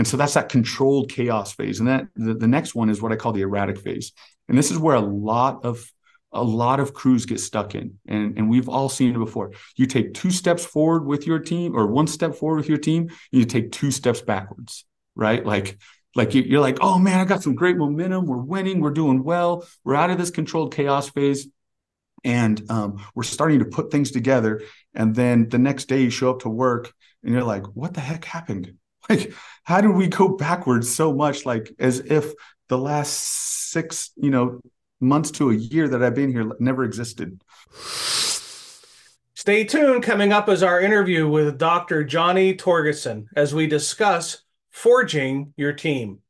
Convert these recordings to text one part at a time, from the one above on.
And so that's that controlled chaos phase. And that the next one is what I call the erratic phase. And this is where a lot of crews get stuck in. And we've all seen it before. You take 2 steps forward with your team, or 1 step forward with your team, you take 2 steps backwards, right? Like you're like, oh man, I got some great momentum. We're winning. We're doing well. We're out of this controlled chaos phase. And we're starting to put things together. And then the next day you show up to work and you're like, what the heck happened? Like, how did we go backwards so much? Like, as if the last 6, months to a year that I've been here never existed. Stay tuned. Coming up is our interview with Dr. Johnny Torgeson as we discuss forging your team.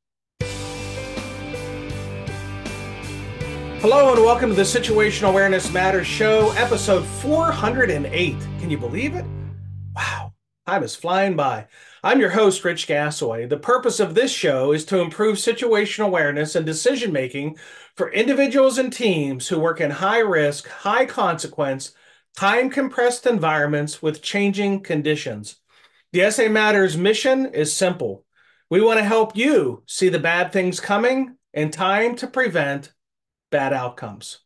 Hello and welcome to the Situational Awareness Matters Show, episode 408. Can you believe it? Wow, time is flying by. I'm your host, Rich Gasaway. The purpose of this show is to improve situational awareness and decision-making for individuals and teams who work in high-risk, high-consequence, time-compressed environments with changing conditions. The SA Matters mission is simple. We want to help you see the bad things coming in time to prevent bad outcomes.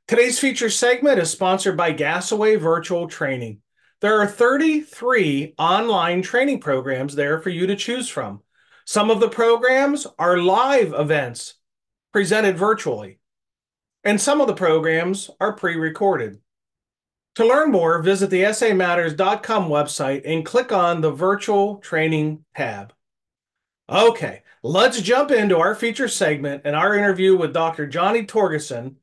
Today's feature segment is sponsored by Gasaway Virtual Training. There are 33 online training programs there for you to choose from. Some of the programs are live events presented virtually, and some of the programs are pre-recorded. To learn more, visit the samatters.com website and click on the Virtual Training tab. Okay, let's jump into our feature segment and our interview with Dr. Johnny Torgeson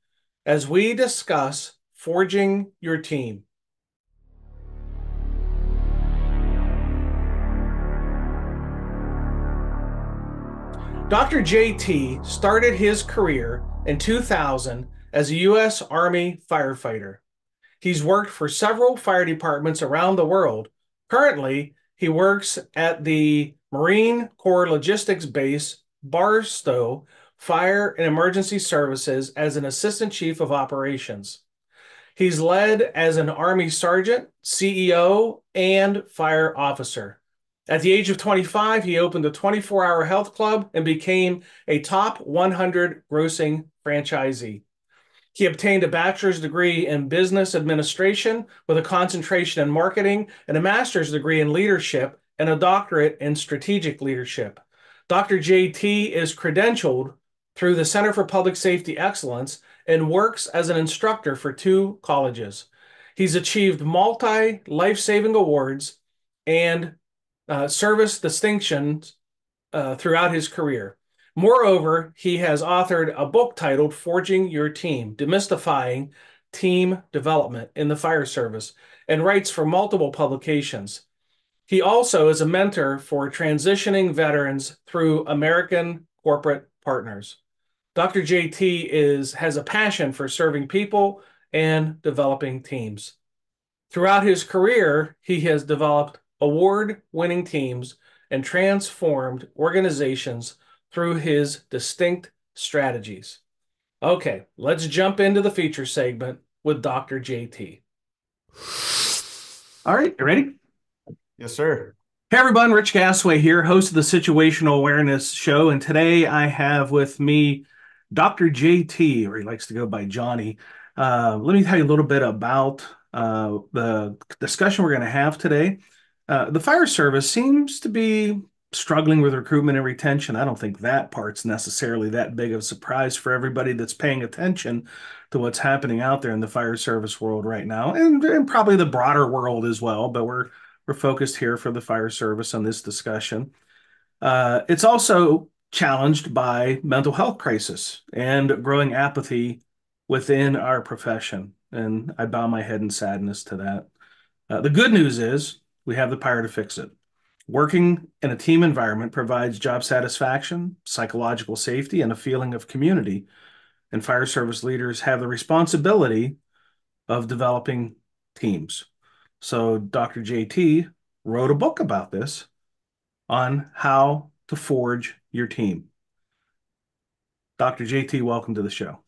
as we discuss forging your team. Dr. JT started his career in 2000 as a U.S. Army firefighter. He's worked for several fire departments around the world. Currently, he works at the Marine Corps Logistics Base, Barstow, Fire and Emergency Services as an Assistant Chief of Operations. He's led as an Army Sergeant, CEO, and Fire Officer. At the age of 25, he opened a 24-hour health club and became a top 100 grossing franchisee. He obtained a bachelor's degree in business administration with a concentration in marketing and a master's degree in leadership and a doctorate in strategic leadership. Dr. JT is credentialed through the Center for Public Safety Excellence and works as an instructor for 2 colleges. He's achieved multi-life-saving awards and service distinctions throughout his career. Moreover, he has authored a book titled Forging Your Team, Demystifying Team Development in the Fire Service, and writes for multiple publications. He also is a mentor for transitioning veterans through American corporate partners. Dr. JT has a passion for serving people and developing teams. Throughout his career, he has developed award-winning teams and transformed organizations through his distinct strategies. Okay, let's jump into the feature segment with Dr. JT. All right, you ready? Yes, sir. Hey everyone, Rich Gasaway here, host of the Situational Awareness Show, and today I have with me Dr. JT, or he likes to go by Johnny. Let me tell you a little bit about the discussion we're going to have today. The fire service seems to be struggling with recruitment and retention. I don't think that part's necessarily that big of a surprise for everybody that's paying attention to what's happening out there in the fire service world right now, and probably the broader world as well, but we're focused here for the fire service on this discussion. It's also challenged by mental health crisis and growing apathy within our profession, and I bow my head in sadness to that. The good news is we have the power to fix it. Working in a team environment provides job satisfaction, psychological safety, and a feeling of community. And fire service leaders have the responsibility of developing teams. So Dr. JT wrote a book about this on how to forge your team. Dr. JT, welcome to the show.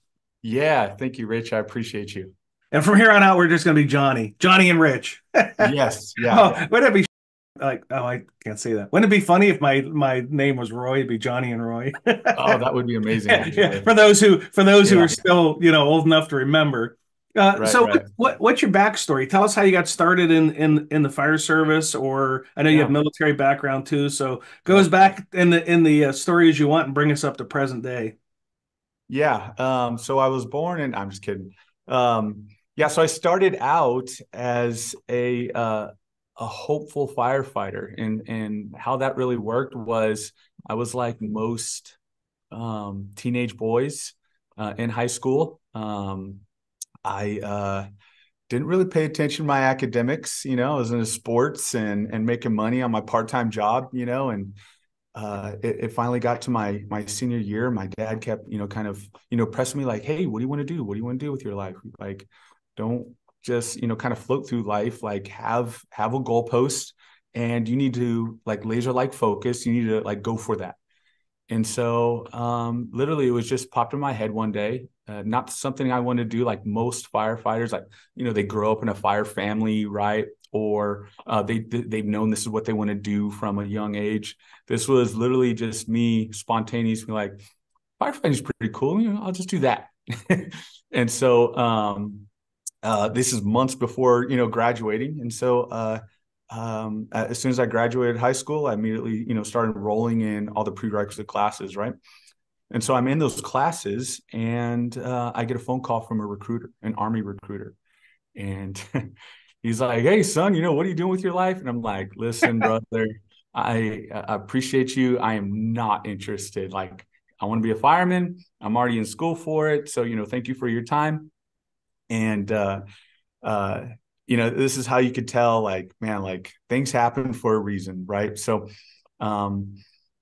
Yeah, thank you, Rich. I appreciate you. And from here on out, we're just going to be Johnny and Rich. Yes, yeah. Oh, whatever. like, oh, I can't say that. Wouldn't it be funny if my name was Roy? It'd be Johnny and Roy. Oh, that would be amazing, Yeah, yeah. actually. For those who Yeah, are still, old enough to remember. right, So right. what's your backstory? Tell us how you got started in the fire service, or I know you have Yeah, military background too. So yeah. goes back in the stories you want and bring us up to present day. Yeah. So I was born in, I'm just kidding. Yeah, so I started out as a hopeful firefighter. And how that really worked was I was like most teenage boys in high school. I didn't really pay attention to my academics. I was into sports and making money on my part-time job, and it finally got to my senior year. My dad kept, kind of, pressing me like, hey, what do you want to do? What do you want to do with your life? Like, don't just, kind of float through life. Like, have a goalpost, and you need to like laser like focus. You need to like go for that. And so literally it was just popped in my head one day. Not something I want to do like most firefighters, like, they grow up in a fire family, right? Or they've known this is what they want to do from a young age. This was literally just me spontaneously like, firefighting is pretty cool. I'll just do that. And so this is months before, graduating. And so as soon as I graduated high school, I immediately, started enrolling in all the prerequisite classes, right? And so I'm in those classes, and I get a phone call from a recruiter, an Army recruiter. And he's like, hey, son, what are you doing with your life? And I'm like, listen, brother, I appreciate you. I am not interested. Like, I want to be a fireman. I'm already in school for it. So, thank you for your time. And, uh, this is how you could tell, like, man, like things happen for a reason, right? So, um,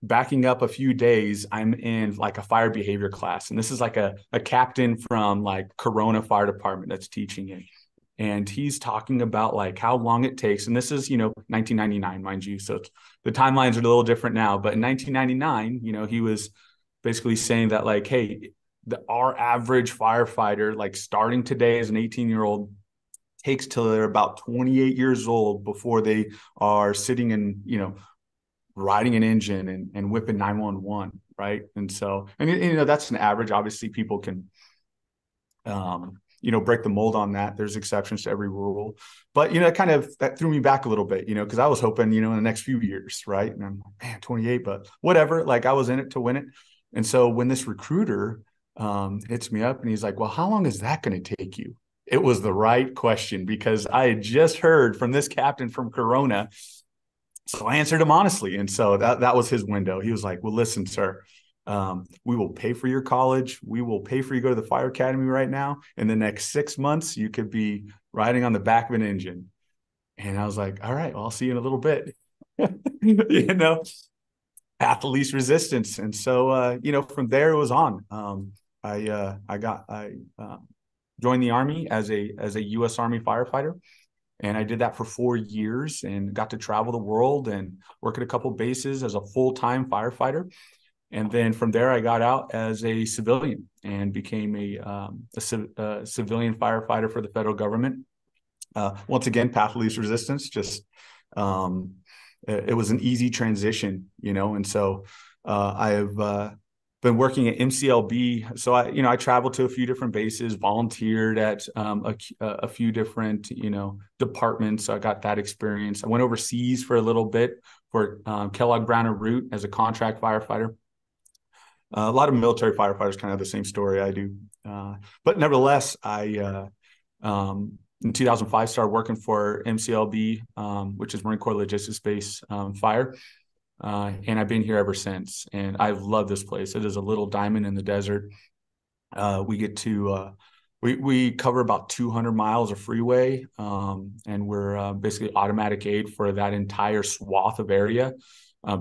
backing up a few days, I'm in like a fire behavior class. And this is like a captain from like Corona Fire Department that's teaching it. And he's talking about like how long it takes. And this is, 1999, mind you. So the timelines are a little different now. But in 1999, he was basically saying that like, hey, our average firefighter, like starting today as an 18-year-old, takes till they're about 28 years old before they are sitting and, riding an engine and whipping 911, right? And so, and that's an average. Obviously, people can break the mold on that. There's exceptions to every rule, but that threw me back a little bit, because I was hoping, in the next few years, right? And I'm like, man, 28, but whatever. Like, I was in it to win it. And so when this recruiter hits me up and he's like, well, how long is that going to take you? It was the right question, because I had just heard from this captain from Corona. So I answered him honestly. And so that was his window. He was like, well, listen, sir, we will pay for your college. We will pay for you to go to the fire academy right now. In the next 6 months, you could be riding on the back of an engine. And I was like, all right, well, I'll see you in a little bit. Path of least resistance. And so, from there it was on. I joined the Army as a U.S. Army firefighter. And I did that for 4 years and got to travel the world and work at a couple bases as a full-time firefighter. And then from there, I got out as a civilian and became a civilian firefighter for the federal government. Once again, path of least resistance. Just it was an easy transition, and so I have been working at MCLB. So I traveled to a few different bases, volunteered at a few different, departments. So I got that experience. I went overseas for a little bit for Kellogg Brown and Root as a contract firefighter. A lot of military firefighters kind of have the same story I do. But nevertheless, I in 2005 started working for MCLB, which is Marine Corps Logistics Base Fire. And I've been here ever since. And I've loved this place. It is a little diamond in the desert. We get to we cover about 200 miles of freeway, and we're basically automatic aid for that entire swath of area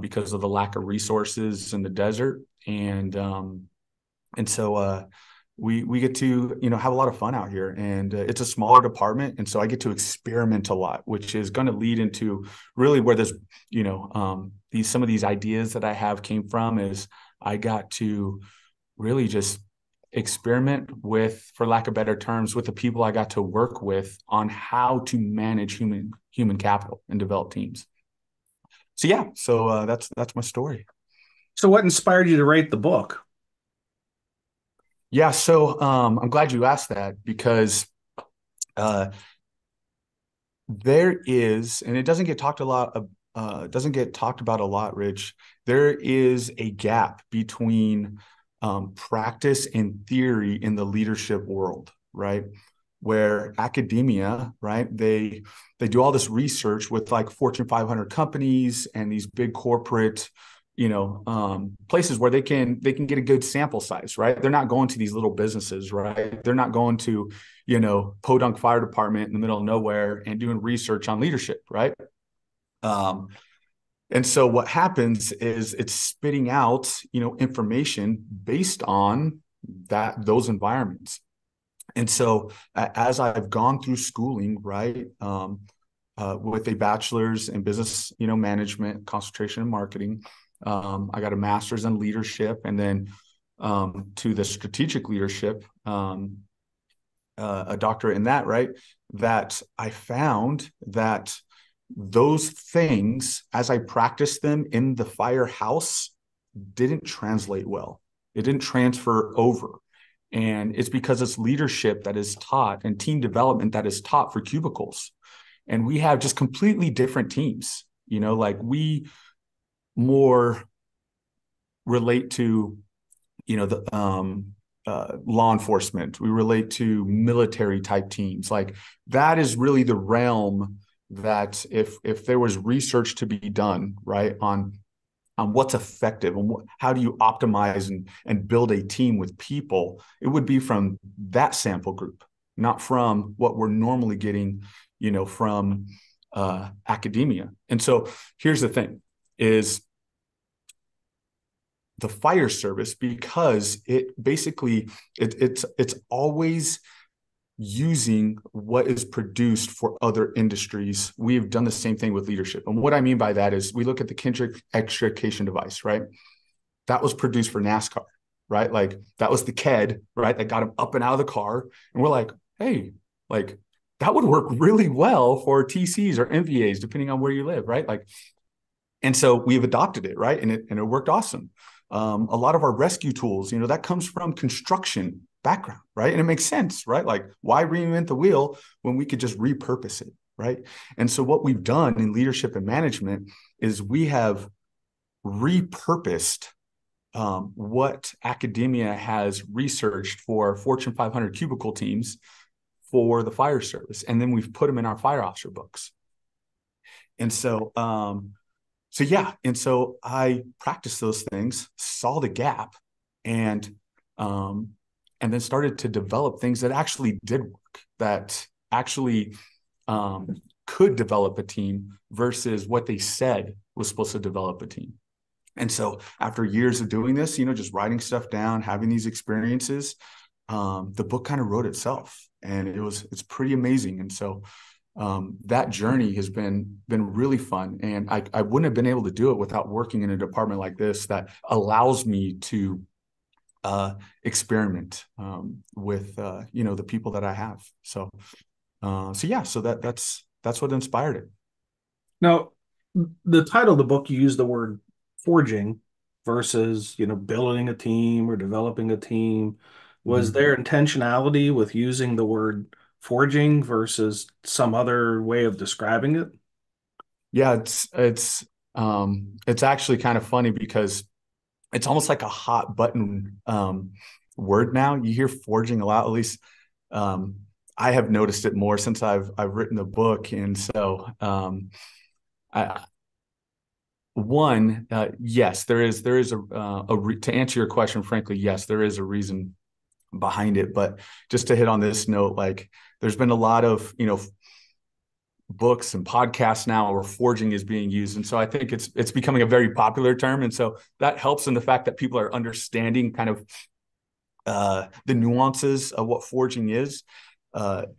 because of the lack of resources in the desert. And so we get to have a lot of fun out here, and it's a smaller department, and so I get to experiment a lot, which is going to lead into really where this some of these ideas that I have came from. Is I got to really just experiment with, for lack of better terms, with the people I got to work with on how to manage human capital and develop teams. That's my story. So what inspired you to write the book? Yeah, so I'm glad you asked that because uh, there is, and it doesn't get talked a lot, doesn't get talked about a lot, Rich. There is a gap between practice and theory in the leadership world, right? Where academia, right? They do all this research with like Fortune 500 companies and these big corporate, places where they can get a good sample size, right? They're not going to these little businesses, right? They're not going to, Podunk Fire Department in the middle of nowhere and doing research on leadership, right? Um, and so what happens is it's spitting out, information based on those environments. And so as I've gone through schooling, right, with a bachelor's in business, management, concentration in marketing, I got a master's in leadership, and then to the strategic leadership, a doctorate in that, right, that I found that those things, as I practiced them in the firehouse, didn't translate well. It didn't transfer over. And it's because it's leadership that is taught and team development that is taught for cubicles. And we have just completely different teams, like we more relate to, the law enforcement. We relate to military type teams. Like that is really the realm that if there was research to be done, right, on what's effective and how do you optimize and build a team with people, it would be from that sample group, not from what we're normally getting, from academia. And so here's the thing is the fire service, because it's always using what is produced for other industries. We've done the same thing with leadership. And what I mean by that is we look at the Kendrick extrication device, right? That was produced for NASCAR, right? Like that was the KED, right? That got him up and out of the car. And we're like, hey, like that would work really well for TCs or MVAs, depending on where you live, right? Like, and so we've adopted it, right? And it worked awesome. A lot of our rescue tools, that comes from construction background, right? And it makes sense, right? Like why reinvent the wheel when we could just repurpose it, right? And so what we've done in leadership and management is we have repurposed what academia has researched for Fortune 500 cubicle teams for the fire service. And then we've put them in our fire officer books. And so, and so I practiced those things, saw the gap, and then started to develop things that actually did work, that actually could develop a team versus what they said was supposed to develop a team. And so after years of doing this, just writing stuff down, having these experiences, the book kind of wrote itself, and it's pretty amazing. And so that journey has been really fun, and I wouldn't have been able to do it without working in a department like this that allows me to experiment with the people that I have. So that's what inspired it. Now, the title of the book, you use the word forging versus, building a team or developing a team. Was there intentionality with using the word forging versus some other way of describing it? Yeah, it's actually kind of funny because it's almost like a hot button word now. You hear forging a lot, at least I have noticed it more since I've written the book. And so yes, there is to answer your question, frankly, yes, there is a reason behind it. But just to hit on this note, like there's been a lot of, books and podcasts now where forging is being used. And so I think it's becoming a very popular term. And so that helps in the fact that people are understanding kind of the nuances of what forging is.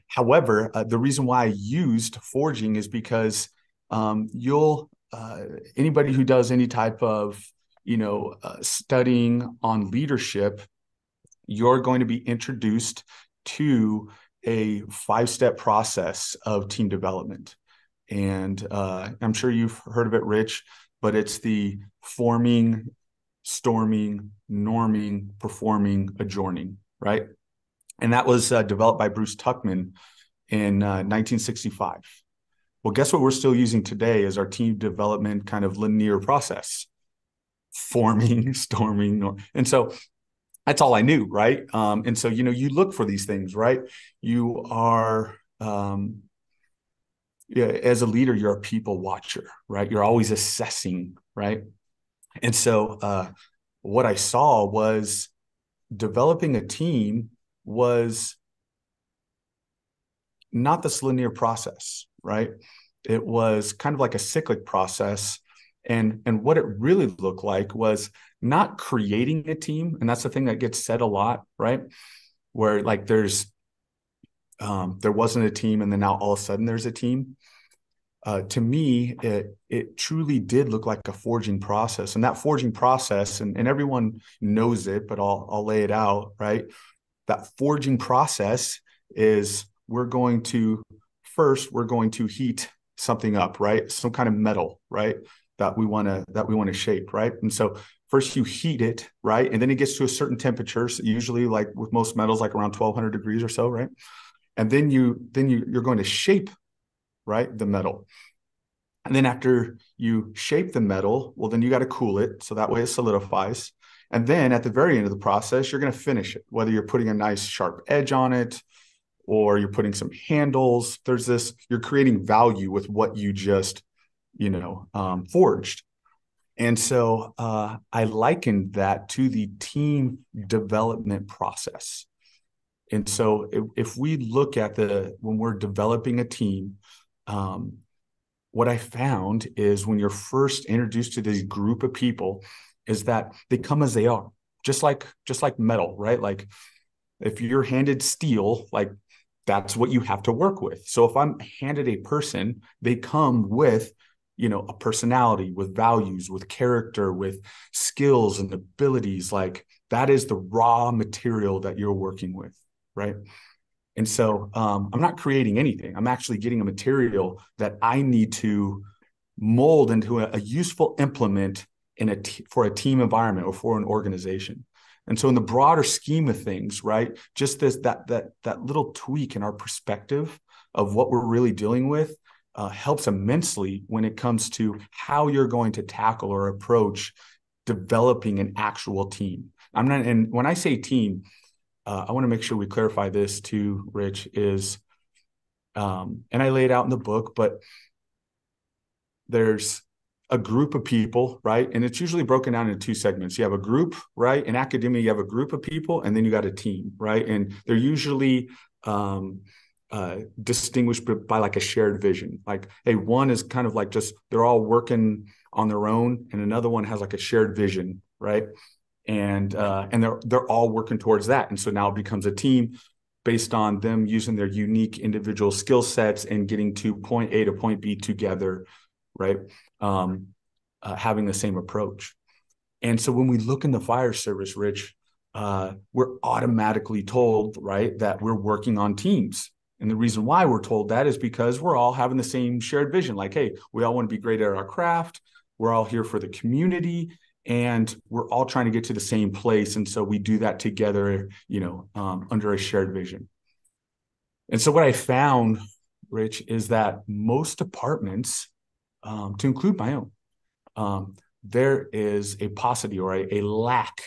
However, the reason why I used forging is because anybody who does any type of studying on leadership, you're going to be introduced to a 5-step process of team development. And I'm sure you've heard of it, Rich. but it's the forming, storming, norming, performing, adjourning, right? And that was developed by Bruce Tuckman in 1965. Well, guess what we're still using today as our team development kind of linear process: forming, storming, and so that's all I knew, right? And so, you look for these things, right? You are, as a leader, you're a people watcher, right? You're always assessing, right? And so what I saw was developing a team was not this linear process, right? It was kind of like a cyclic process. And what it really looked like was not creating a team. And that's the thing that gets said a lot, right? Where like there wasn't a team and then now all of a sudden there's a team. To me, it truly did look like a forging process. And that forging process, and everyone knows it, but I'll lay it out, right? That forging process is we're going to heat something up, right? Some kind of metal, right? That we want to shape, right? And so first you heat it, right? And then it gets to a certain temperature, so usually like with most metals, like around 1200 degrees or so, right? And then you're going to shape, right, the metal. And then after you shape the metal, well, then you got to cool it so that way it solidifies. And then at the very end of the process, you're going to finish it, whether you're putting a nice sharp edge on it or you're putting some handles. You're creating value with what you just, forged. And so I likened that to the team development process. And so if we look at when we're developing a team, what I found is when you're first introduced to this group of people is that they come as they are, just like metal, right? Like if you're handed steel, like that's what you have to work with. So if I'm handed a person, they come with, a personality, with values, with character, with skills and abilities. Like that is the raw material that you're working with, right? And so I'm not creating anything. I'm actually getting a material that I need to mold into a useful implement for a team environment or for an organization. And so in the broader scheme of things, right, just that little tweak in our perspective of what we're really dealing with helps immensely when it comes to how you're going to tackle or approach developing an actual team. And when I say team, I want to make sure we clarify this too, Rich, is, and I lay it out in the book, but there's a group of people, right? And it's usually broken down into two segments. You have a group, right? In academia, you have a group of people, and then you got a team, right? And they're usually distinguished by like a shared vision. Like, hey, one is kind of like just they're all working on their own, and another one has like a shared vision, right? And they're all working towards that. And so now it becomes a team based on them using their unique individual skill sets and getting to point A to point B together, right? Having the same approach. And so when we look in the fire service, Rich, we're automatically told, right, that we're working on teams. And the reason why we're told that is because we're all having the same shared vision. Like, hey, we all want to be great at our craft. We're all here for the community. And we're all trying to get to the same place. And so we do that together, under a shared vision. And so what I found, Rich, is that most departments, to include my own, there is a paucity or a lack.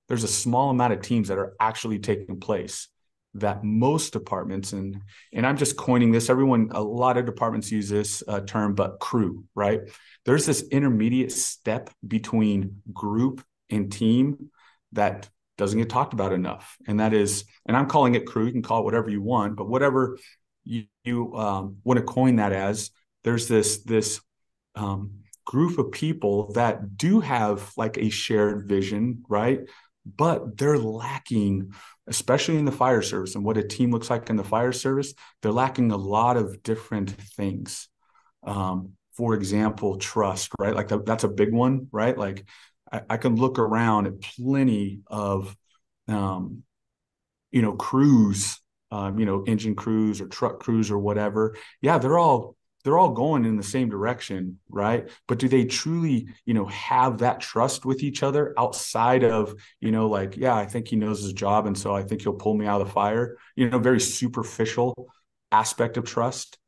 There's a small amount of teams that are actually taking place that most departments, and I'm just coining this, a lot of departments use this term, but crew, right? There's this intermediate step between group and team that doesn't get talked about enough. And that is, and I'm calling it crew, you can call it whatever you want, but whatever you want to coin that as, there's this group of people that do have like a shared vision, right? But they're lacking, especially in the fire service and what a team looks like in the fire service, they're lacking a lot of different things. For example, trust, right? Like that's a big one, right? Like I can look around at plenty of, crews, engine crews or truck crews or whatever. Yeah, they're all they're all going in the same direction, right? But do they truly, have that trust with each other outside of, like, yeah, I think he knows his job, and so I think he'll pull me out of the fire, very superficial aspect of trust.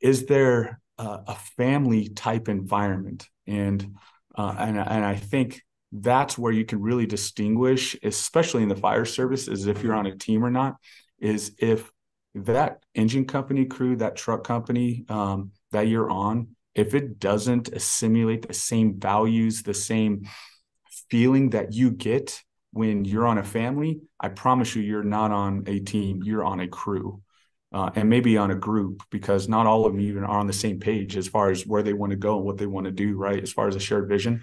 Is there a family type environment? And I think that's where you can really distinguish, especially in the fire service, is if you're on a team or not, is if that engine company crew, that truck company that you're on, if it doesn't assimilate the same values, the same feeling that you get when you're on a family, I promise you're not on a team, you're on a crew. And maybe on a group, because not all of them even are on the same page as far as where they want to go and what they want to do, right? As far as a shared vision.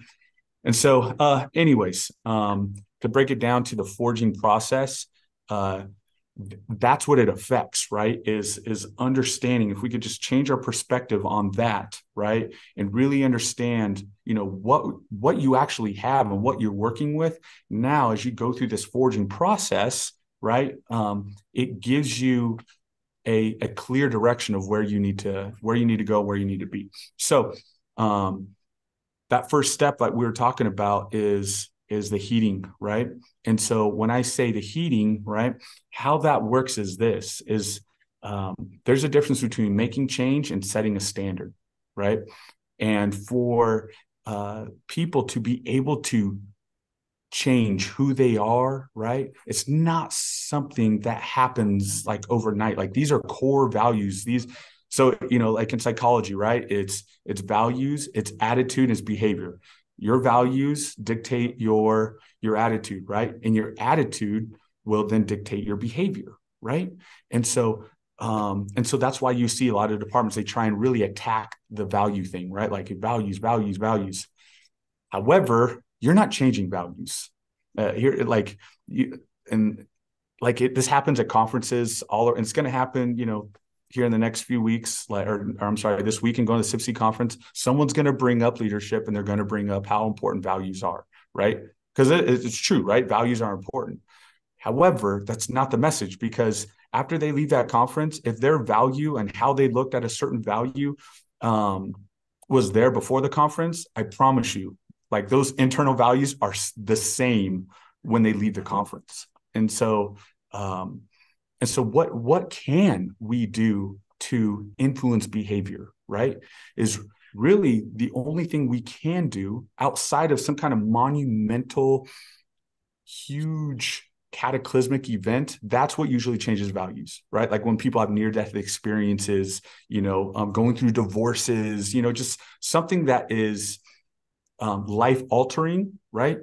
And so, anyways, to break it down to the forging process, that's what it affects, right? Is understanding. If we could just change our perspective on that, right, and really understand, what you actually have and what you're working with. Now, as you go through this forging process, right, it gives you a clear direction of where you need to go, where you need to be. So that first step that we were talking about is the heating, right? And so when I say the heating, right, how that works is this, is there's a difference between making change and setting a standard, right? And for people to be able to change who they are, right? It's not something that happens like overnight. Like, these are core values. So, like in psychology, right? It's values, it's attitude, it's behavior. Your values dictate your attitude, right? And your attitude will then dictate your behavior, right? And so that's why you see a lot of departments, they try and really attack the value thing, right? Like values. However, you're not changing values. This happens at conferences and it's going to happen, here in the next few weeks, or I'm sorry, this week, and going to the CPSE conference. Someone's going to bring up leadership, and they're going to bring up how important values are, right? Because it's true, right? Values are important. However, that's not the message, because after they leave that conference, if their value and how they looked at a certain value was there before the conference, I promise you, like, those internal values are the same when they leave the conference. And so what can we do to influence behavior, right? Is really the only thing we can do outside of some kind of monumental, huge, cataclysmic event. That's what usually changes values, right? Like when people have near-death experiences, going through divorces, just something that is life-altering, right?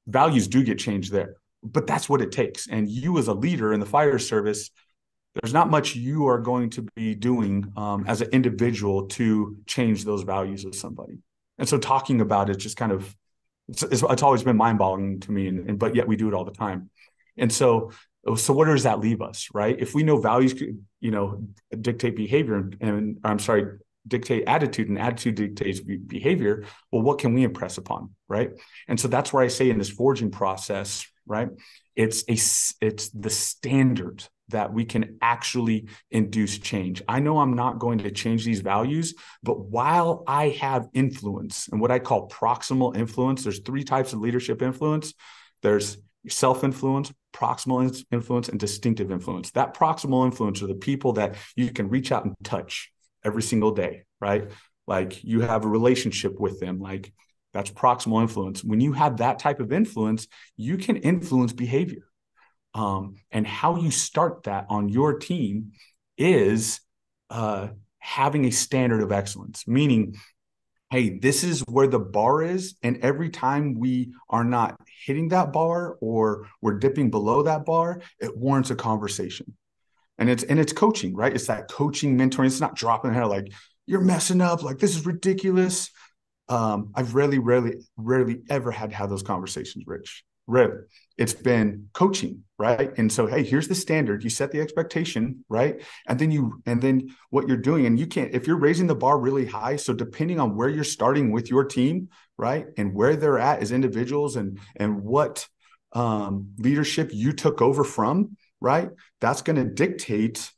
Values do get changed there, but that's what it takes. And you, as a leader in the fire service, there's not much you are going to be doing as an individual to change those values of somebody. And so talking about it just kind of, it's always been mind-boggling to me, but yet we do it all the time. And so what does that leave us, right? If we know values, dictate behavior, and I'm sorry, dictate attitude, and attitude dictates behavior, well, what can we impress upon, right? And so that's where I say in this forging process, right, it's the standard that we can actually induce change. I know I'm not going to change these values, but while I have influence, and what I call proximal influence, there's 3 types of leadership influence. There's self-influence, proximal influence, and distinctive influence. That proximal influence are the people that you can reach out and touch every single day, right? Like, you have a relationship with them, like, that's proximal influence. When you have that type of influence, you can influence behavior. And how you start that on your team is having a standard of excellence, meaning, hey, this is where the bar is, and every time we are not hitting that bar or we're dipping below that bar, it warrants a conversation. And it's coaching, right? It's that coaching, mentoring. It's not dropping her like, you're messing up, like, this is ridiculous. I've rarely ever had to have those conversations, Rich. Rarely. It's been coaching, right? And so, hey, here's the standard. You set the expectation, right? And then what you're doing, and you can't, if you're raising the bar really high, so depending on where you're starting with your team, right, and where they're at as individuals, and what leadership you took over from, right, that's going to dictate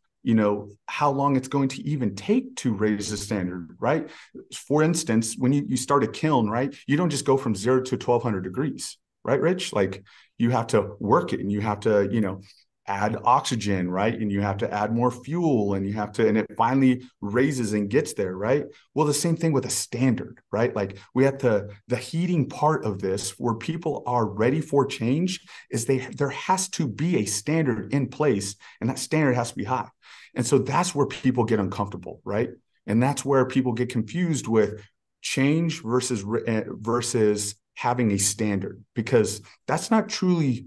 how long it's going to even take to raise the standard, right? For instance, when you start a kiln, right, you don't just go from 0 to 1200 degrees, right, Rich? Like, you have to work it, and you have to, add oxygen, right? And you have to add more fuel, and and it finally raises and gets there, right? Well, the same thing with a standard, right? Like, we have the heating part of this, where people are ready for change, is there has to be a standard in place, and that standard has to be high. And so that's where people get uncomfortable, right? And that's where people get confused with change versus having a standard, because that's not truly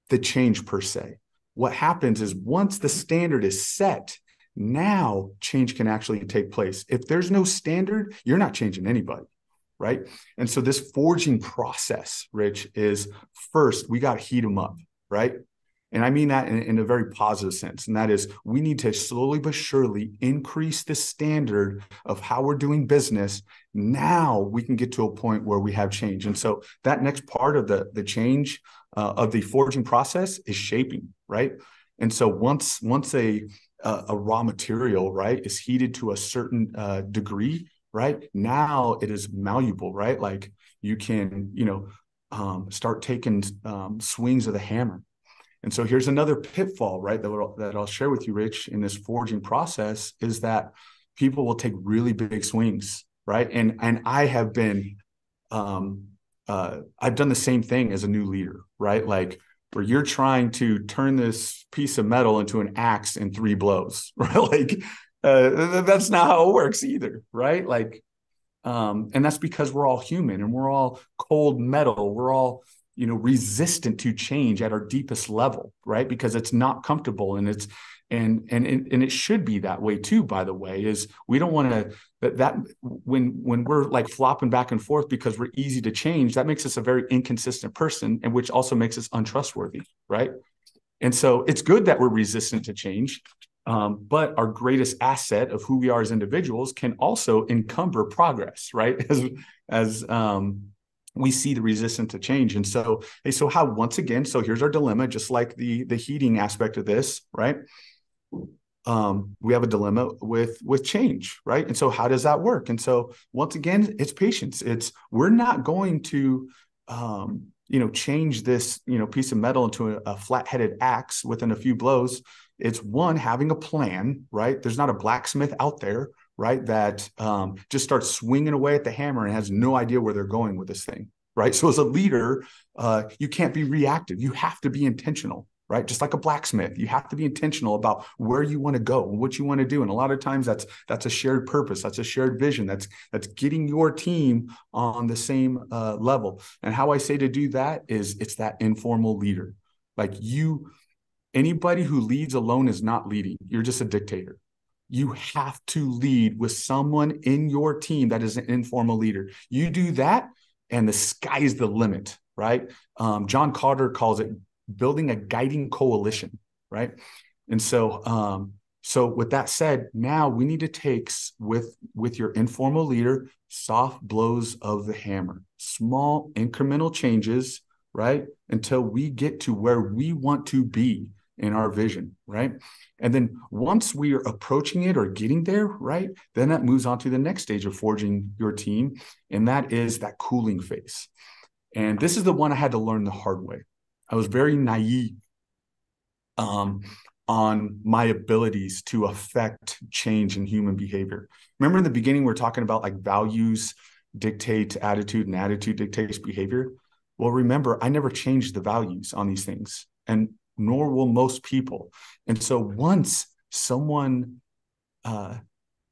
the change per se. What happens is, once the standard is set, now change can actually take place. If there's no standard, you're not changing anybody, right? And so this forging process, Rich, is, first, we got to heat them up, right? And I mean that in a very positive sense. And that is, we need to slowly but surely increase the standard of how we're doing business. Now we can get to a point where we have change. And so that next part of the change of the forging process is shaping, right? And so once a raw material, right, is heated to a certain degree, right, now it is malleable, right? Like, you can, start taking swings of the hammer. And so here's another pitfall, right, that I'll share with you, Rich, in this forging process, is that people will take really big swings, right? And I have been, I've done the same thing as a new leader, right? Like, where you're trying to turn this piece of metal into an axe in 3 blows, right? Like, that's not how it works either, right? Like, and that's because we're all human, and we're all cold metal. We're all, resistant to change at our deepest level, right? Because it's not comfortable, and it should be that way too, by the way. Is, we don't want to, that when we're like flopping back and forth because we're easy to change, that makes us a very inconsistent person, and which also makes us untrustworthy, right? And so it's good that we're resistant to change, but our greatest asset of who we are as individuals can also encumber progress, right? As we see the resistance to change. And so, how, once again, so here's our dilemma, just like the heating aspect of this, right? We have a dilemma with change, right? And so, how does that work? And so, once again, it's patience. We're not going to, change this, piece of metal into a flat-headed axe within a few blows. It's, one, having a plan, right? There's not a blacksmith out there, right, that just starts swinging away at the hammer and has no idea where they're going with this thing, right? So as a leader, you can't be reactive. You have to be intentional, right? Just like a blacksmith, you have to be intentional about where you want to go and what you want to do. And a lot of times that's a shared purpose. That's a shared vision. That's getting your team on the same level. And how I say to do that is, it's that informal leader. Like, anybody who leads alone is not leading. You're just a dictator. You have to lead with someone in your team that is an informal leader. You do that, and the sky is the limit, right? John Carter calls it building a guiding coalition, right? And so, with that said, now we need to take, with your informal leader, soft blows of the hammer, small incremental changes, right? Until we get to where we want to be in our vision, right? And then once we are approaching it or getting there, right, then that moves on to the next stage of forging your team, and that is that cooling phase. And this is the one I had to learn the hard way. I was very naive on my abilities to affect change in human behavior. Remember in the beginning, we're talking about like values dictate attitude and attitude dictates behavior. Well, remember, I never changed the values on these things, and nor will most people. And so once someone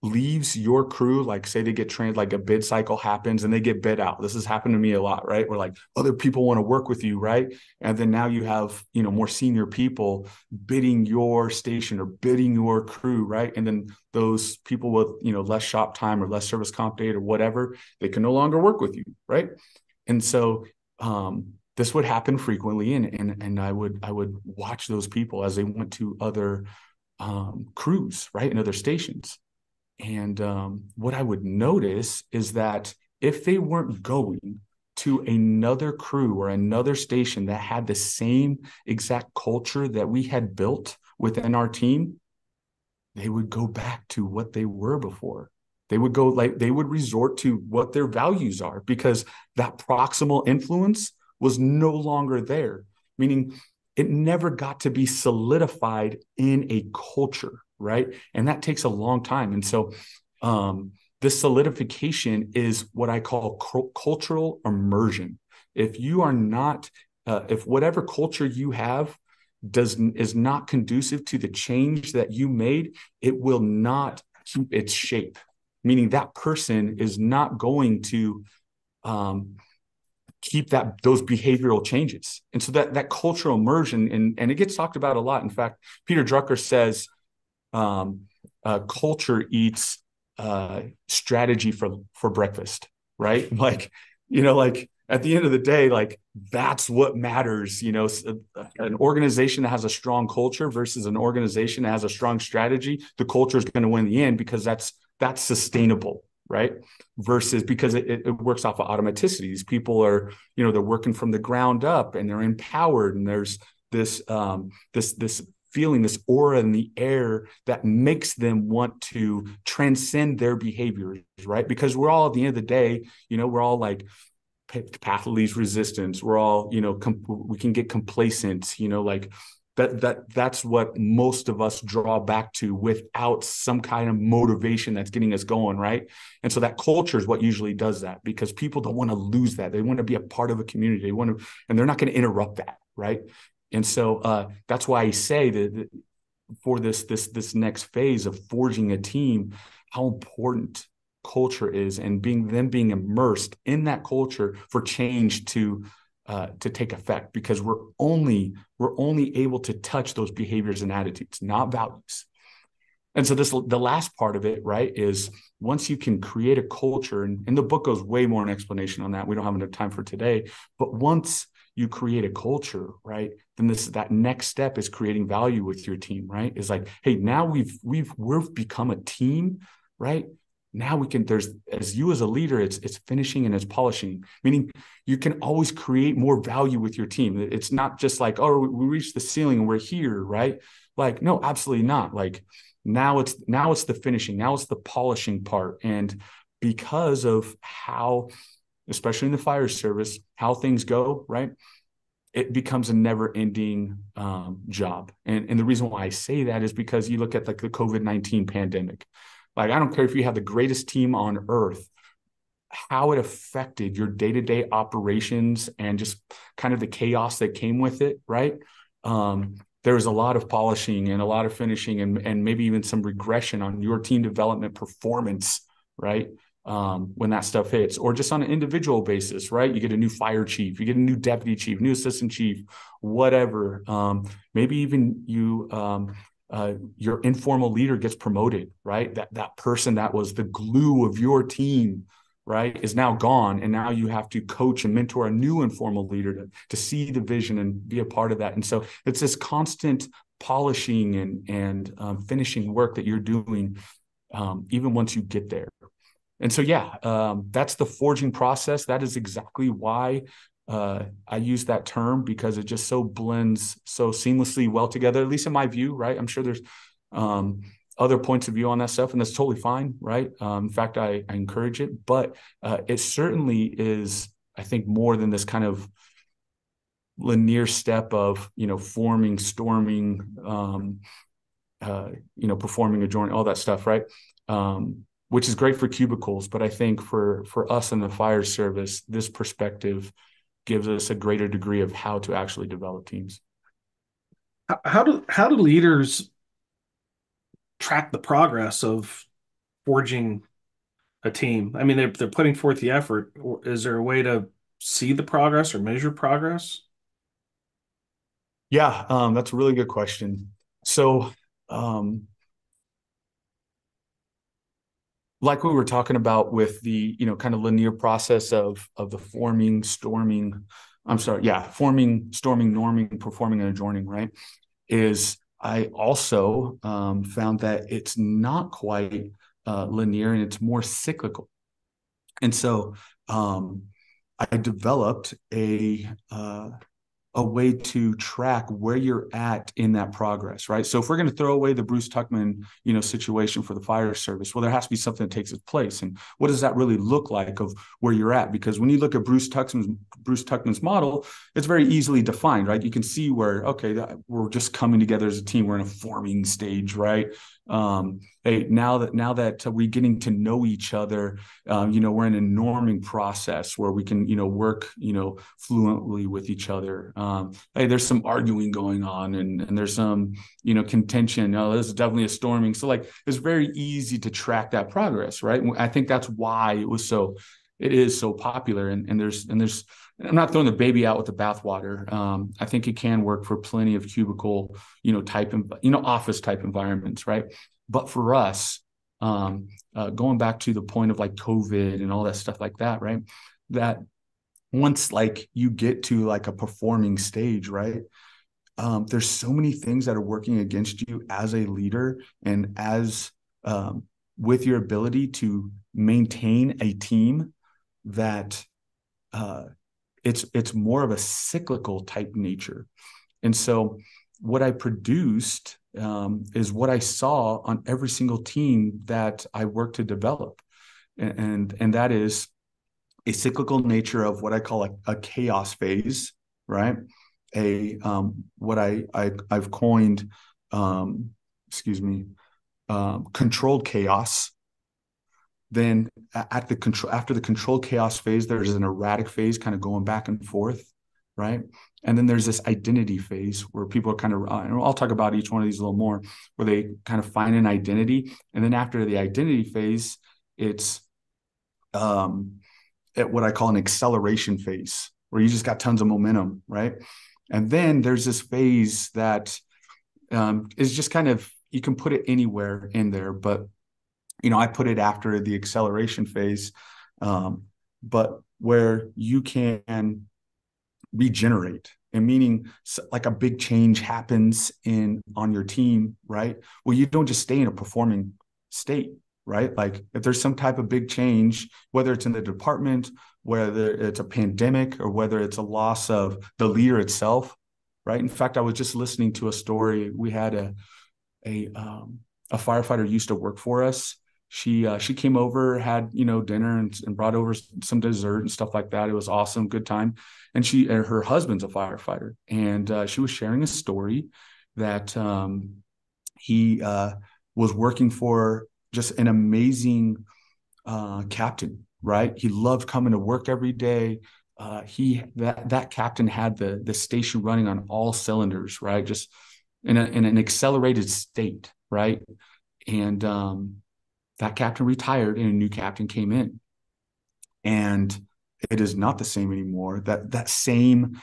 leaves your crew, like say they get trained, like a bid cycle happens and they get bid out. This has happened to me a lot, right? Where like other people want to work with you, right? And then now you have, more senior people bidding your station or bidding your crew, right? And then those people with, less shop time or less service comp date or whatever, they can no longer work with you, right? And so, this would happen frequently, and I would watch those people as they went to other crews, right, and other stations. And what I would notice is that if they weren't going to another crew or another station that had the same exact culture that we had built within our team, they would go back to what they were before. They would resort to what their values are, because that proximal influence was no longer there, meaning it never got to be solidified in a culture, right? And that takes a long time. And so this solidification is what I call cultural immersion. If you are not, if whatever culture you have is not conducive to the change that you made, it will not keep its shape. Meaning that person is not going to keep those behavioral changes. And so that cultural immersion, and it gets talked about a lot. In fact, Peter Drucker says culture eats strategy for breakfast, right? Like, like at the end of the day, like that's what matters. An organization that has a strong culture versus an organization that has a strong strategy, the culture is going to win in the end, because that's sustainable, right? Versus because it works off of automaticities. People are, they're working from the ground up and they're empowered, and there's this feeling, this aura in the air that makes them want to transcend their behaviors, right? Because we're all, at the end of the day, we're all like path of least resistance. We're all, we can get complacent, like that's what most of us draw back to without some kind of motivation that's getting us going, right? And so that culture is what usually does that, because people don't want to lose that. They want to be a part of a community. They want to, and they're not going to interrupt that, right? And so that's why I say that for this next phase of forging a team, how important culture is, and being immersed in that culture for change to take effect, because we're only able to touch those behaviors and attitudes, not values. And so the last part of it, right, is once you can create a culture, and the book goes way more in explanation on that. We don't have enough time for today, but once you create a culture, right, then that next step is creating value with your team, right? Is like, hey, now we've become a team, right? Now we can, as you as a leader, it's finishing and it's polishing, meaning you can always create more value with your team. It's not just like, oh, we reached the ceiling and we're here, right? Like, no, absolutely not. Like now it's the finishing, now it's the polishing part. And because of how, especially in the fire service, how things go, right, it becomes a never-ending job. And the reason why I say that is because you look at like the COVID-19 pandemic. Like, I don't care if you have the greatest team on earth, how it affected your day-to-day operations and just kind of the chaos that came with it, right? There was a lot of polishing and a lot of finishing, and maybe even some regression on your team development performance, right? When that stuff hits, or just on an individual basis, right? You get a new fire chief, you get a new deputy chief, new assistant chief, whatever. Maybe even your informal leader gets promoted, right? That person that was the glue of your team, right, is now gone. And now you have to coach and mentor a new informal leader to see the vision and be a part of that. And so it's this constant polishing and finishing work that you're doing, even once you get there. And so, that's the forging process. That is exactly why I use that term, because it just so blends so seamlessly well together, at least in my view, right? I'm sure there's other points of view on that stuff, and that's totally fine, right? In fact, I encourage it, but it certainly is, I think, more than this kind of linear step of, forming, storming, performing, adjourning, all that stuff, right? Which is great for cubicles, but I think for us in the fire service, this perspective gives us a greater degree of how to actually develop teams. How do leaders track the progress of forging a team? I mean, they're putting forth the effort. Is there a way to see the progress or measure progress? Yeah, that's a really good question. So, like we were talking about with the, kind of linear process of the forming, storming, forming, storming, norming, performing, and adjourning, right? Is I also found that it's not quite linear, and it's more cyclical. And so I developed a a way to track where you're at in that progress, right? So if we're going to throw away the Bruce Tuckman, situation for the fire service, well, there has to be something that takes its place. And what does that really look like of where you're at? Because when you look at Bruce Tuckman's model, it's very easily defined, right? You can see where, okay, we're just coming together as a team. We're in a forming stage, right? Hey, now that we're getting to know each other, we're in a norming process where we can, work, fluently with each other. Hey, there's some arguing going on, and there's some, contention. Oh, this is definitely a storming. So like, it's very easy to track that progress, right? I think that's why it is so popular. And there's, I'm not throwing the baby out with the bathwater. I think it can work for plenty of cubicle, type, office type environments, right? But for us, going back to the point of like COVID and all that stuff like that, right? That once like you get to like a performing stage, right? There's so many things that are working against you as a leader and as with your ability to maintain a team that it's more of a cyclical type nature. And so what I produced is what I saw on every single team that I worked to develop. And that is a cyclical nature of what I call a chaos phase, right? What I've coined, controlled chaos. Then after the controlled chaos phase, there's an erratic phase, kind of going back and forth, right? And then there's this identity phase where people are kind of, and I'll talk about each one of these a little more, where they kind of find an identity. And then after the identity phase, it's at what I call an acceleration phase, where you just got tons of momentum, right? And then there's this phase that is just kind of, you can put it anywhere in there, but I put it after the acceleration phase, but where you can regenerate, and meaning like a big change happens on your team, right? Well, you don't just stay in a performing state, right? Like if there's some type of big change, whether it's in the department, whether it's a pandemic, or whether it's a loss of the leader itself, right? In fact, I was just listening to a story. We had a firefighter used to work for us. She came over, had dinner, and brought over some dessert and stuff like that. It was awesome, good time. And her husband's a firefighter, and she was sharing a story that he was working for just an amazing captain, right? He loved coming to work every day. That captain had the station running on all cylinders, right? Just in an accelerated state, right? And that captain retired and a new captain came in, and it is not the same anymore. That same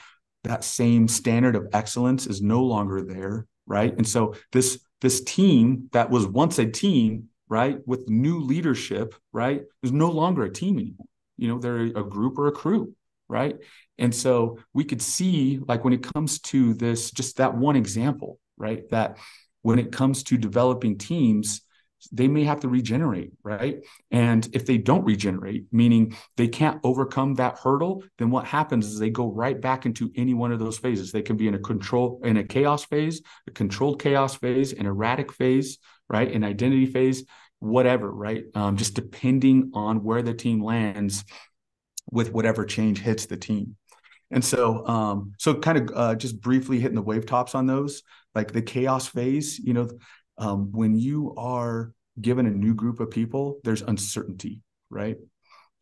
standard of excellence is no longer there, right? And so this team that was once a team, right, with new leadership, right, is no longer a team anymore. They're a group or a crew, right? And so we could see, like, when it comes to this, just that one example, right, that when it comes to developing teams, they may have to regenerate, right? And if they don't regenerate, meaning they can't overcome that hurdle, then what happens is they go right back into any one of those phases. They can be in a chaos phase, a controlled chaos phase, an erratic phase, right? An identity phase, whatever, right? Just depending on where the team lands with whatever change hits the team. And so, kind of just briefly hitting the wave tops on those, like the chaos phase, when you are given a new group of people, there's uncertainty, right?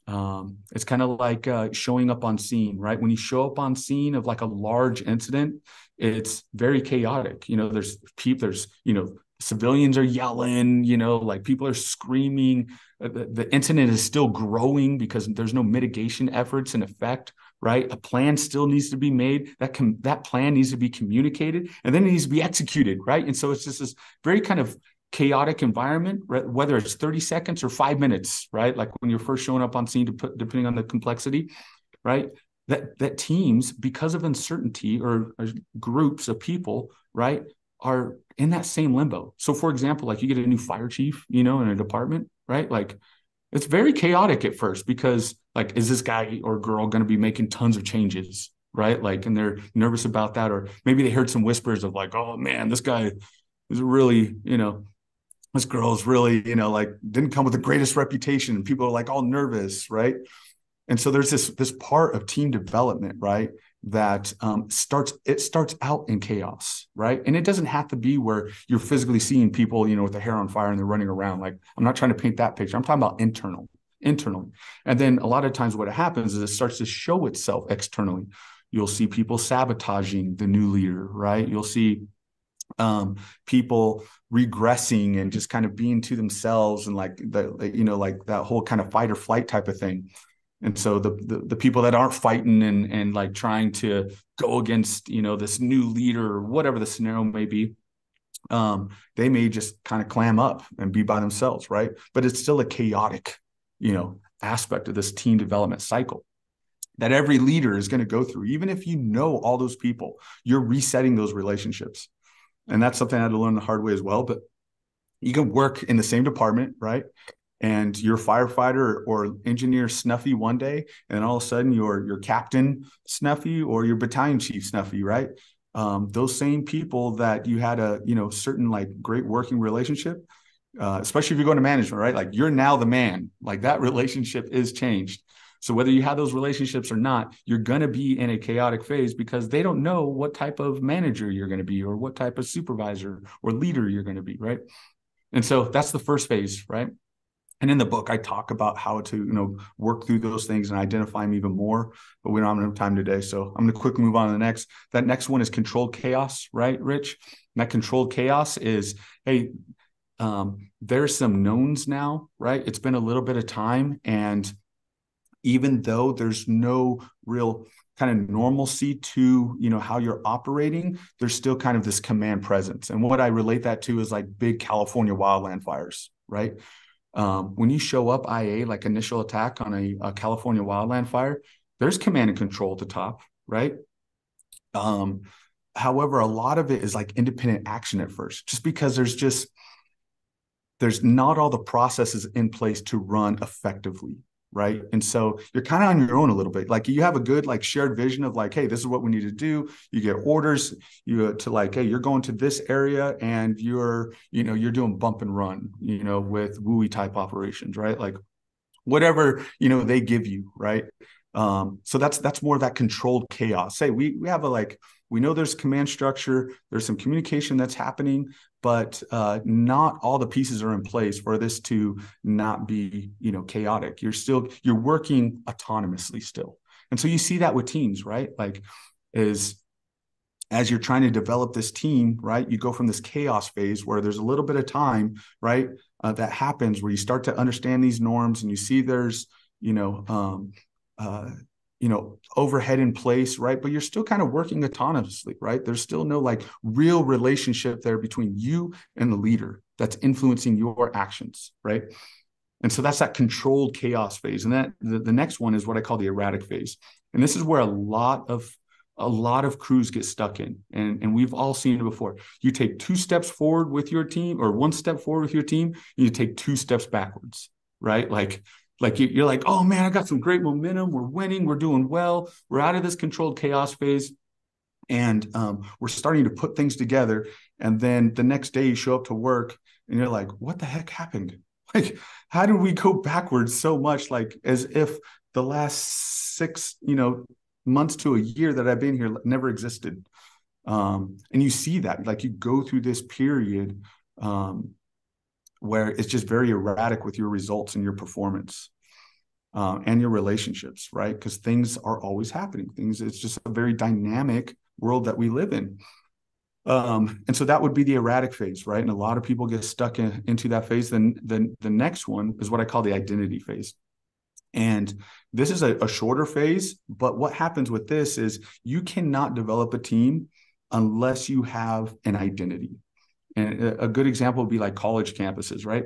It's kind of like showing up on scene, right? When you show up on scene of like a large incident, it's very chaotic. There's civilians are yelling, like people are screaming. The incident is still growing because there's no mitigation efforts in effect, right? A plan still needs to be made. That plan needs to be communicated, and then it needs to be executed, right? And so it's just this very kind of chaotic environment, right? Whether it's 30 seconds or 5 minutes, right? Like when you're first showing up on scene, depending on the complexity, right? That teams, because of uncertainty, or groups of people, right, are in that same limbo. So for example, like you get a new fire chief, in a department, right? Like it's very chaotic at first because, like, is this guy or girl going to be making tons of changes, right? Like, and they're nervous about that, or maybe they heard some whispers of like, oh man, this guy is really, this girl's really, like didn't come with the greatest reputation, and people are like all nervous, right? And so there's this part of team development, right? That starts out in chaos, right? And it doesn't have to be where you're physically seeing people, with their hair on fire and they're running around. Like, I'm not trying to paint that picture. I'm talking about internally. And then a lot of times what happens is it starts to show itself externally. You'll see people sabotaging the new leader, right? You'll see people regressing and just kind of being to themselves, and like like that whole kind of fight or flight type of thing. And so the people that aren't fighting and like trying to go against, this new leader or whatever the scenario may be, they may just kind of clam up and be by themselves, right? But it's still a chaotic, aspect of this team development cycle that every leader is going to go through. Even if you know all those people, you're resetting those relationships. And that's something I had to learn the hard way as well. But you can work in the same department, right? And your firefighter or engineer snuffy one day, and all of a sudden your captain snuffy or your battalion chief snuffy, right? Those same people that you had a certain like great working relationship, especially if you're going to management, right? Like, you're now the man. Like, that relationship is changed. So whether you have those relationships or not, you're going to be in a chaotic phase because they don't know what type of manager you're going to be or what type of supervisor or leader you're going to be, right? And so that's the first phase, right? And in the book, I talk about how to, work through those things and identify them even more, but we don't have enough time today. So I'm going to quickly move on to the next. That next one is controlled chaos, right, Rich? And that controlled chaos is, hey, there's some knowns now, right? It's been a little bit of time. And even though there's no real kind of normalcy to, how you're operating, there's still kind of this command presence. And what I relate that to is like big California wildland fires, right? When you show up IA, like initial attack on a California wildland fire, there's command and control at the top, right? However, a lot of it is like independent action at first, just because there's not all the processes in place to run effectively, right? And so you're kind of on your own a little bit. Like, you have a good like shared vision of like, hey, this is what we need to do. You get orders to like, hey, you're going to this area and you're doing bump and run, with WUI type operations, right? Like, whatever, they give you, right? So that's more of that controlled chaos. Say we have we know there's command structure, there's some communication that's happening, but not all the pieces are in place for this to not be, chaotic. You're working autonomously still. And so you see that with teams, right? Like, as you're trying to develop this team, right, you go from this chaos phase where there's a little bit of time, right, that happens where you start to understand these norms and you see there's, overhead in place, right? But you're still kind of working autonomously, right? There's still no like real relationship there between you and the leader that's influencing your actions, right? And so that's that controlled chaos phase. And that the next one is what I call the erratic phase. And this is where a lot of crews get stuck in. And we've all seen it before. You take 2 steps forward with your team, or 1 step forward with your team, you take 2 steps backwards, right? Like you're like, oh man, I got some great momentum. We're winning. We're doing well. We're out of this controlled chaos phase. And we're starting to put things together. And then the next day you show up to work and you're like, what the heck happened? Like, how did we go backwards so much? Like, as if the last 6, months to a year that I've been here never existed. And you see that, like, you go through this period where it's just very erratic with your results and your performance and your relationships, right? Because things are always happening. It's just a very dynamic world that we live in. And so that would be the erratic phase, right? And a lot of people get stuck into that phase. Then the next one is what I call the identity phase. And this is a shorter phase, but what happens with this is you cannot develop a team unless you have an identity. And a good example would be like college campuses, right?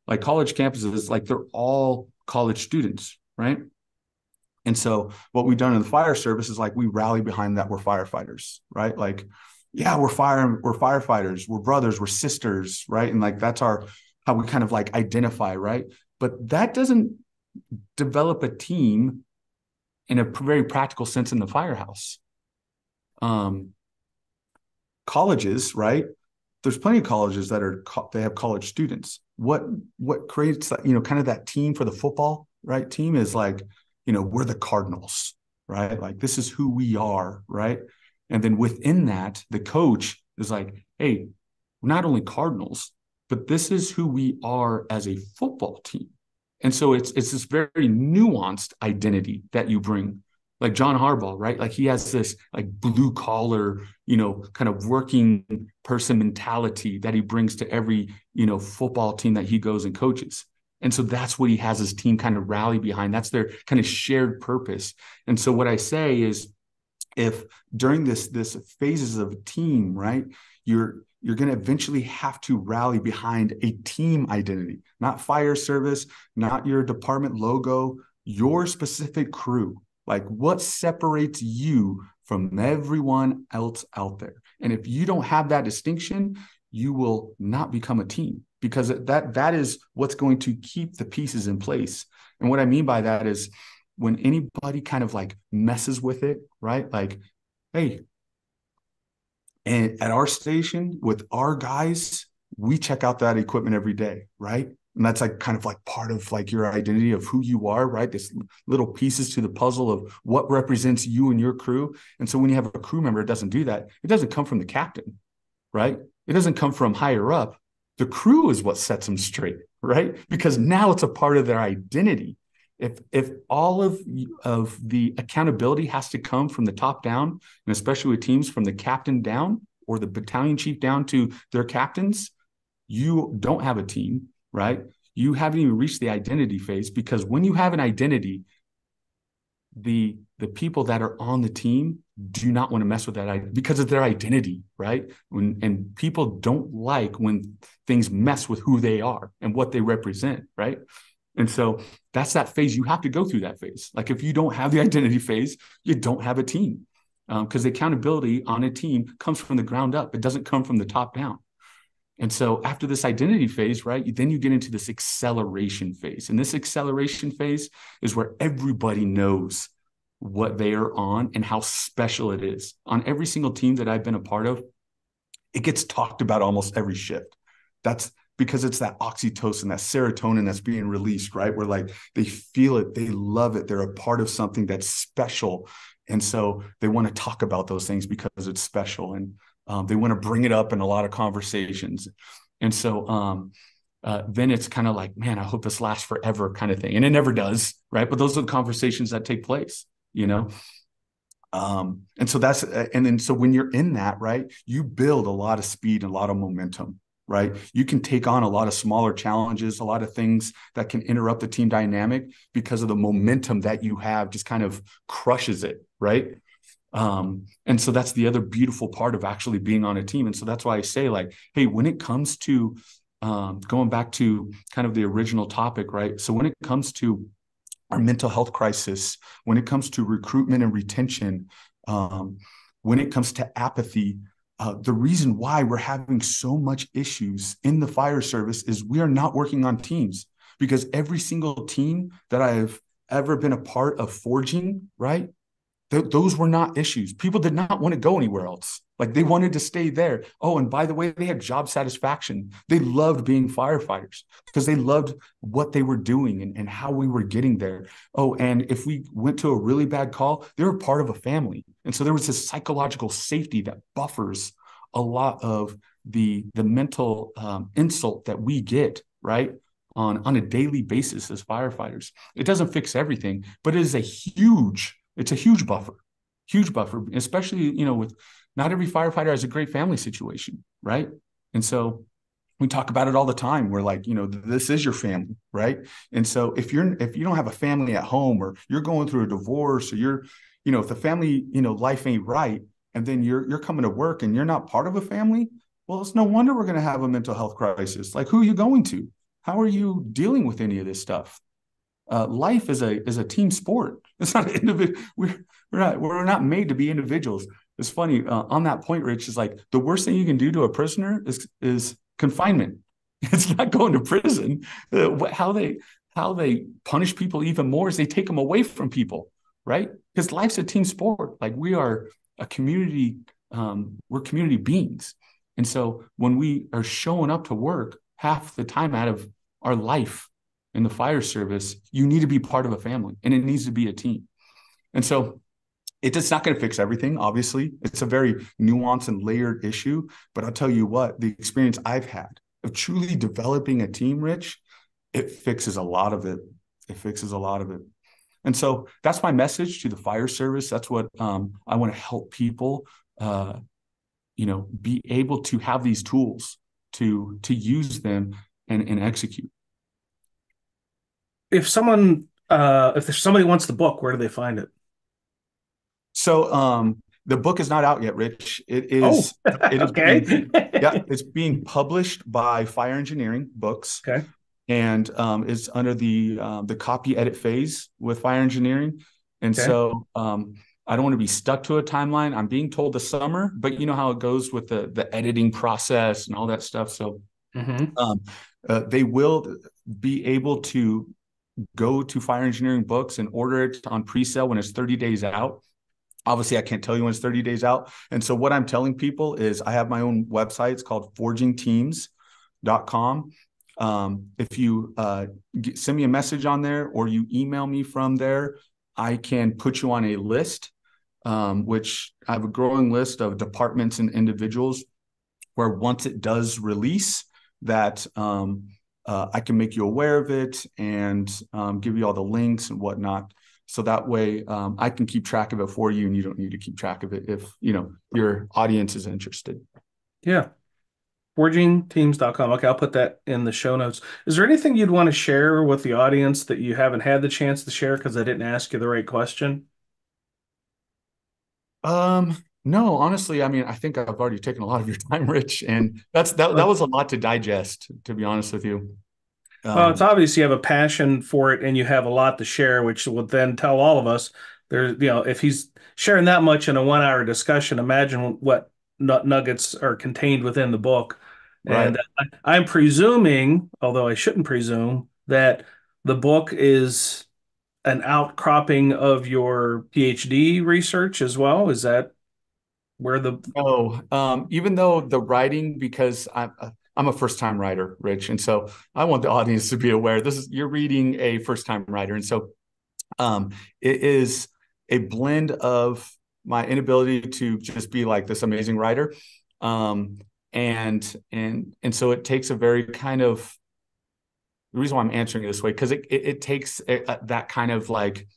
Like college campuses, like they're all college students, right? And so what we've done in the fire service is like we rally behind that we're firefighters, right? Like, yeah, we're firefighters, we're brothers, we're sisters, right? And like that's how we kind of like identify, right? But that doesn't develop a team in a very practical sense in the firehouse, um, colleges, right? There's plenty of colleges that they have college students. What creates that, kind of that team for the football, right? Team is like, we're the Cardinals, right? Like this is who we are, right? And then within that, the coach is like, hey, we're not only Cardinals, but this is who we are as a football team. And so it's this very nuanced identity that you bring. Like John Harbaugh, right? Like he has this like blue collar, kind of working person mentality that he brings to every, football team that he goes and coaches. And so that's what he has his team kind of rally behind. That's their kind of shared purpose. And so what I say is, if during this phases of a team, right, you're going to eventually have to rally behind a team identity, not fire service, not your department logo, your specific crew. Like what separates you from everyone else out there? And if you don't have that distinction, you will not become a team, because that is what's going to keep the pieces in place. And what I mean by that is, when anybody kind of like messes with it, right? Like, hey, and at our station with our guys, we check out that equipment every day, right? And that's like kind of like part of like your identity of who you are, right? This little pieces to the puzzle of what represents you and your crew. And so when you have a crew member, it doesn't do that. It doesn't come from the captain, right? It doesn't come from higher up. The crew is what sets them straight, right? Because now it's a part of their identity. If all of the accountability has to come from the top down, and especially with teams from the captain down or the battalion chief down to their captains, you don't have a team, right? You haven't even reached the identity phase, because when you have an identity, the people that are on the team do not want to mess with that because of their identity, right? And people don't like when things mess with who they are and what they represent, right? And so that's that phase. You have to go through that phase. Like if you don't have the identity phase, you don't have a team, because the accountability on a team comes from the ground up. It doesn't come from the top down. And so after this identity phase, right, then you get into this acceleration phase. And this acceleration phase is where everybody knows what they are on and how special it is. On every single team that I've been a part of, it gets talked about almost every shift. That's because it's that oxytocin, that serotonin that's being released, right? Where like they feel it, they love it, they're a part of something that's special. And so they want to talk about those things because it's special. And they want to bring it up in a lot of conversations. And so then it's kind of like, man, I hope this lasts forever kind of thing. And it never does, right? But those are the conversations that take place, And so so when you're in that, right, you build a lot of speed and a lot of momentum, right? You can take on a lot of smaller challenges, a lot of things that can interrupt the team dynamic, because of the momentum that you have just kind of crushes it, right? And so that's the other beautiful part of actually being on a team. And so that's why I say, like, hey, when it comes to going back to kind of the original topic, right? So when it comes to our mental health crisis, when it comes to recruitment and retention, when it comes to apathy, the reason why we're having so much issues in the fire service is we are not working on teams, because every single team that I've ever been a part of forging, right? Those were not issues. People did not want to go anywhere else. Like they wanted to stay there. Oh, and by the way, they had job satisfaction. They loved being firefighters because they loved what they were doing and how we were getting there. Oh, and if we went to a really bad call, they were part of a family. And so there was this psychological safety that buffers a lot of the mental insult that we get, right? On a daily basis as firefighters. It doesn't fix everything, but it is it's a huge buffer, especially, with not every firefighter has a great family situation, right? And so we talk about it all the time. We're like, this is your family, right? And so if you don't have a family at home, or you're going through a divorce, or if the family, life ain't right, and then you're coming to work and you're not part of a family, well, it's no wonder we're going to have a mental health crisis. Like, who are you going to? How are you dealing with any of this stuff? Life is a team sport. It's not an individual. We're not made to be individuals. It's funny on that point, Rich, is like the worst thing you can do to a prisoner is confinement. It's not going to prison. How they punish people even more is they take them away from people, right? Because life's a team sport. Like we are a community, we're community beings. And so when we are showing up to work half the time out of our life in the fire service, you need to be part of a family, and it needs to be a team. And so it's not going to fix everything, obviously. It's a very nuanced and layered issue. But I'll tell you what, the experience I've had of truly developing a team, Rich, it fixes a lot of it. It fixes a lot of it. And so that's my message to the fire service. That's what I want to help people, be able to have these tools to use them and execute. If somebody wants the book, where do they find it? So the book is not out yet, Rich. It Oh, is. It is okay. it's being published by Fire Engineering Books, Okay. and it's under the copy edit phase with Fire Engineering. And Okay. so I don't want to be stuck to a timeline. I'm being told the summer, but you know how it goes with the editing process and all that stuff. So they will be able to go to Fire Engineering Books and order it on pre-sale when it's 30 days out. Obviously, I can't tell you when it's 30 days out. And so what I'm telling people is I have my own website. It's called forgingteams.com. If you send me a message on there or you email me from there, I can put you on a list, which I have a growing list of departments and individuals where once it does release that I can make you aware of it and give you all the links and whatnot. So that way I can keep track of it for you, and you don't need to keep track of it if, your audience is interested. Yeah. Forgingteams.com. Okay, I'll put that in the show notes. Is there anything you'd want to share with the audience that you haven't had the chance to share because I didn't ask you the right question? No, honestly, I mean, I think I've already taken a lot of your time, Rich, and that was a lot to digest, to be honest with you. Well, it's obvious you have a passion for it and you have a lot to share, which will then tell all of us if he's sharing that much in a 1 hour discussion, imagine what nuggets are contained within the book. Right. And I'm presuming, although I shouldn't presume, that the book is an outcropping of your PhD research as well. Is that where the even though the writing, because I'm a first time writer, Rich, and so I want the audience to be aware you're reading a first time writer, and so it is a blend of my inability to just be like this amazing writer, and so it takes a very kind of, the reason why I'm answering it this way, because it takes that kind of like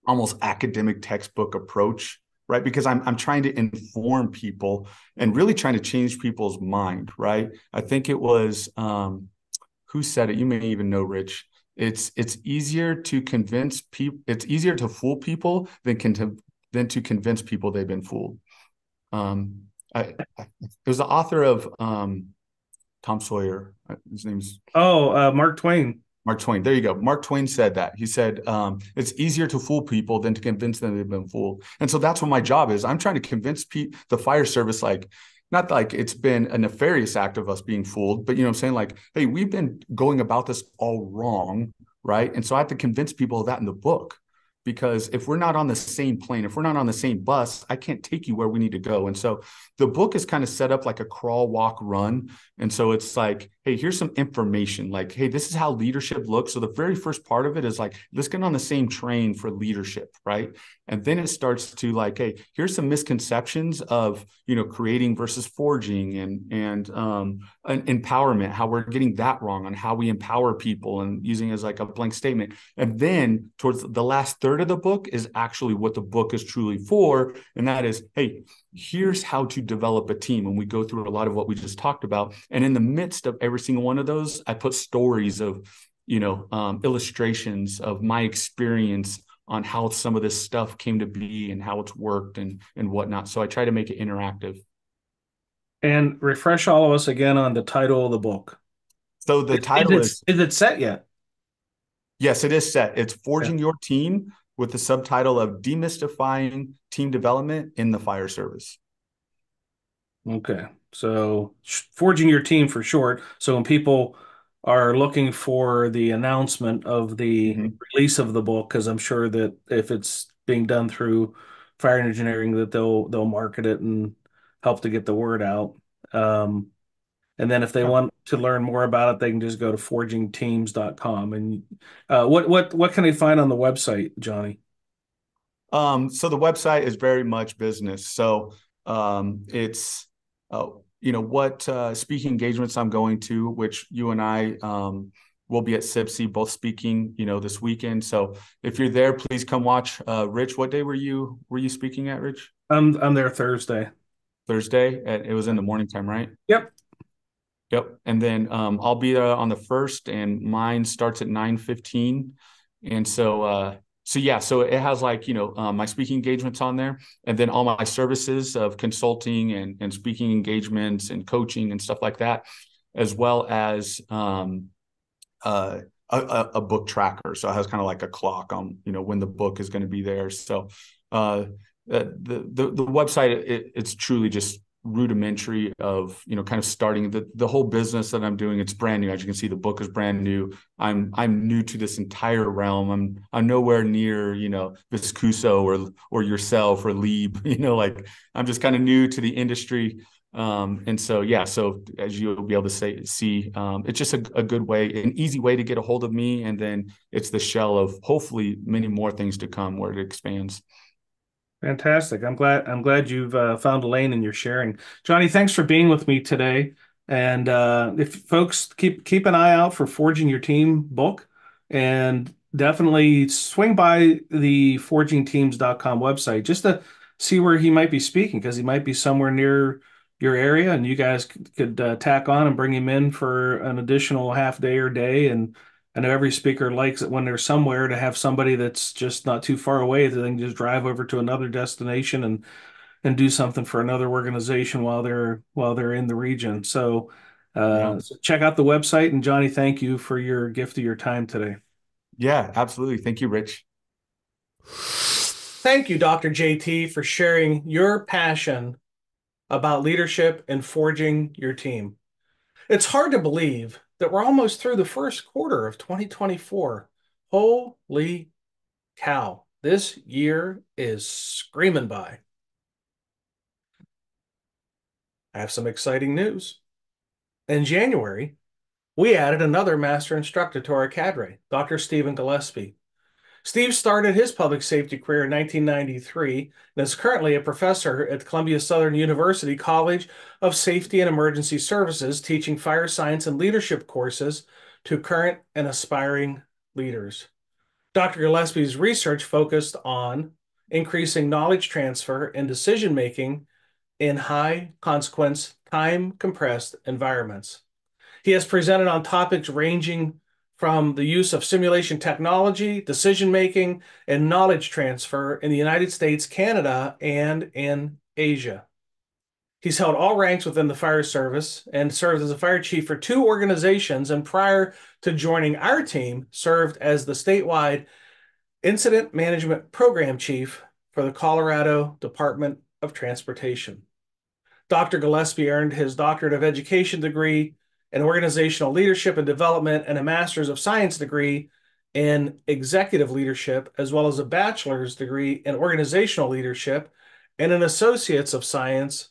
almost academic textbook approach, right? Because I'm trying to inform people and really trying to change people's mind, right? I think it was who said it? You may even know, Rich. It's easier to convince people. It's easier to fool people than to convince people they've been fooled. It was the author of Tom Sawyer. His name's Mark Twain. Mark Twain. There you go. Mark Twain said that. He said, it's easier to fool people than to convince them they've been fooled. And so that's what my job is. I'm trying to convince the fire service, like, not like it's been a nefarious act of us being fooled, but, you know what I'm saying? Like, hey, we've been going about this all wrong, right? And so I have to convince people of that in the book. Because if we're not on the same plane, if we're not on the same bus, I can't take you where we need to go. And so the book is kind of set up like a crawl, walk, run. And so it's like, hey, here's some information. Like, hey, this is how leadership looks. So the very first part of it is like, let's get on the same train for leadership, right? And then it starts to like, hey, here's some misconceptions of, creating versus forging and empowerment, how we're getting that wrong on how we empower people and using it as like a blank statement. And then towards the last third of the book is actually what the book is truly for. And that is, hey, here's how to develop a team. And we go through a lot of what we just talked about. And in the midst of every single one of those, I put stories of, illustrations of my experience on how some of this stuff came to be and how it's worked and whatnot. So I try to make it interactive. And refresh all of us again on the title of the book. So the title is it set yet? Yes, it is set. It's Forging Your Team with the subtitle of Demystifying Team Development in the Fire Service. Okay. So Forging Your Team for short. So when people are looking for the announcement of the release of the book, because I'm sure that if it's being done through fire engineering that they'll market it and help to get the word out. Um, and then if they want to learn more about it, they can just go to forgingteams.com. And what can they find on the website, Johnny? So the website is very much business. So it's what speaking engagements I'm going to, which you and I will be at CPSE both speaking, this weekend. So if you're there, please come watch. Rich, what day were you speaking at, Rich? I'm there Thursday. Thursday. It was in the morning time, right? Yep. Yep. And then I'll be there on the first, and mine starts at 9:15. And so yeah, so it has my speaking engagements on there, and then all my services of consulting and speaking engagements and coaching and stuff like that, as well as uh, a book tracker. So it has kind of like a clock on when the book is going to be there. So the website, it's truly just rudimentary of kind of starting the whole business that I'm doing. It's brand new. As you can see, the book is brand new. I'm new to this entire realm. I'm nowhere near Viscuso or yourself or Lieb. Like I'm just kind of new to the industry. And so yeah, so as you'll be able to see, it's just a good way, an easy way to get a hold of me, and then it's the shell of hopefully many more things to come where it expands. Fantastic. I'm glad you've found a lane in your sharing. Johnny, thanks for being with me today. And if folks keep an eye out for Forging Your Team book, and definitely swing by the forgingteams.com website just to see where he might be speaking, because he might be somewhere near your area, and you guys could tack on and bring him in for an additional half day or day. And I know every speaker likes it when they're somewhere to have somebody that's just not too far away that they can just drive over to another destination and do something for another organization while they're in the region. Yeah. So check out the website. And Johnny, thank you for your gift of your time today. Yeah, absolutely. Thank you, Rich. Thank you, Dr. JT, for sharing your passion about leadership and forging your team. It's hard to believe that we're almost through the first quarter of 2024. Holy cow, this year is screaming by. I have some exciting news. In January, we added another master instructor to our cadre, Dr. Stephen Gillespie. Steve started his public safety career in 1993 and is currently a professor at Columbia Southern University College of Safety and Emergency Services, teaching fire science and leadership courses to current and aspiring leaders. Dr. Gillespie's research focused on increasing knowledge transfer and decision making in high consequence, time compressed environments. He has presented on topics ranging from the use of simulation technology, decision making, and knowledge transfer in the United States, Canada, and in Asia. He's held all ranks within the fire service and served as a fire chief for two organizations, and prior to joining our team, served as the statewide Incident Management Program Chief for the Colorado Department of Transportation. Dr. Gillespie earned his Doctorate of Education degree in Organizational Leadership and Development and a Master's of Science degree in Executive Leadership, as well as a Bachelor's degree in Organizational Leadership and an Associate's of Science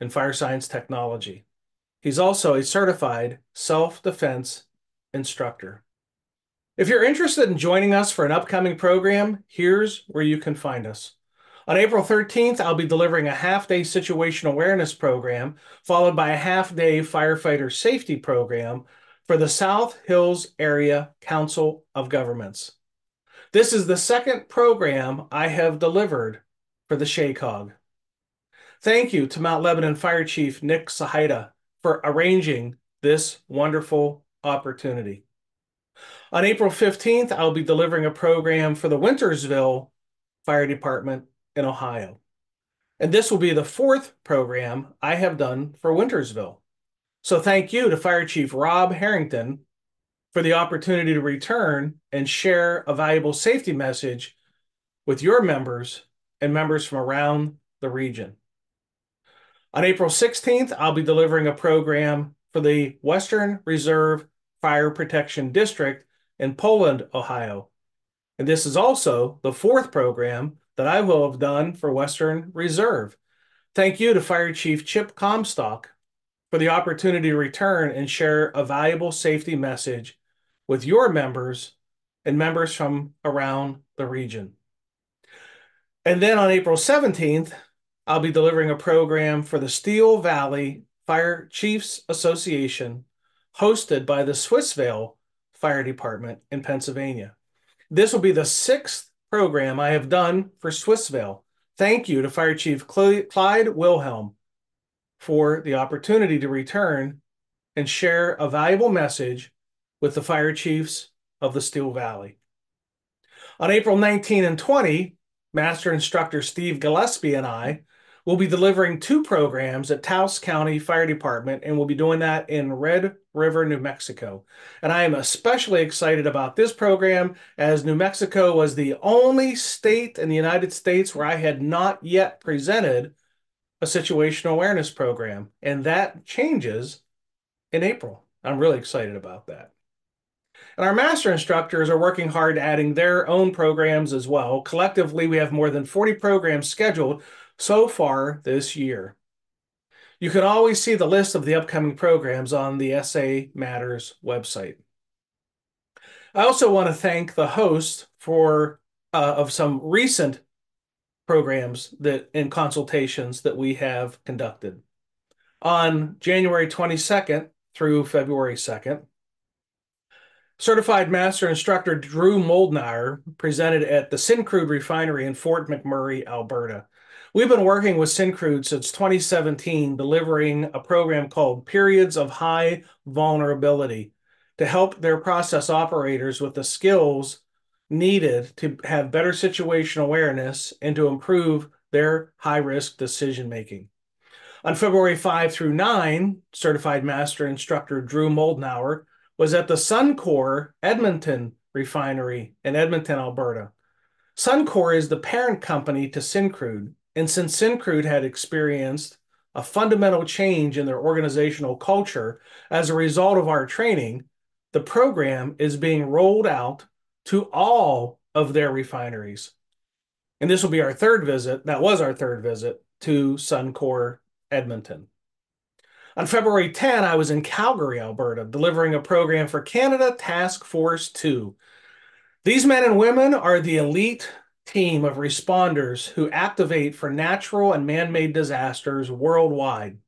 in Fire Science Technology. He's also a certified self-defense instructor. If you're interested in joining us for an upcoming program, here's where you can find us. On April 13th, I'll be delivering a half-day situational awareness program, followed by a half-day firefighter safety program for the South Hills Area Council of Governments. This is the second program I have delivered for the SHACOG. Thank you to Mount Lebanon Fire Chief Nick Sahida for arranging this wonderful opportunity. On April 15th, I'll be delivering a program for the Wintersville Fire Department in Ohio. And this will be the fourth program I have done for Wintersville. So thank you to Fire Chief Rob Harrington for the opportunity to return and share a valuable safety message with your members and members from around the region. On April 16th, I'll be delivering a program for the Western Reserve Fire Protection District in Poland, Ohio. And this is also the fourth program that I will have done for Western Reserve. Thank you to Fire Chief Chip Comstock for the opportunity to return and share a valuable safety message with your members and members from around the region. And then on April 17th, I'll be delivering a program for the Steel Valley Fire Chiefs Association, hosted by the Swissvale Fire Department in Pennsylvania. This will be the 6th program I have done for Swissvale. Thank you to Fire Chief Clyde Wilhelm for the opportunity to return and share a valuable message with the fire chiefs of the Steel Valley. On April 19 and 20, Master Instructor Steve Gillespie and I will be delivering 2 programs at Taos County Fire Department, and we'll be doing that in Red River, New Mexico. And I am especially excited about this program, as New Mexico was the only state in the United States where I had not yet presented a situational awareness program, and that changes in April. I'm really excited about that. And our master instructors are working hard adding their own programs as well. Collectively, we have more than 40 programs scheduled so far this year. You can always see the list of the upcoming programs on the SA Matters website. I also want to thank the host of some recent programs and consultations that we have conducted. On January 22nd through February 2nd, Certified Master Instructor Drew Moldnauer presented at the Syncrude Refinery in Fort McMurray, Alberta. We've been working with Syncrude since 2017, delivering a program called Periods of High Vulnerability to help their process operators with the skills needed to have better situational awareness and to improve their high-risk decision-making. On February 5 through 9, Certified Master Instructor Drew Moldnauer was at the Suncor Edmonton Refinery in Edmonton, Alberta. Suncor is the parent company to Syncrude, and since Syncrude had experienced a fundamental change in their organizational culture as a result of our training, the program is being rolled out to all of their refineries. And this will be our 3rd visit. That was our 3rd visit to Suncor Edmonton. On February 10, I was in Calgary, Alberta, delivering a program for Canada Task Force 2. These men and women are the elite team of responders who activate for natural and man-made disasters worldwide.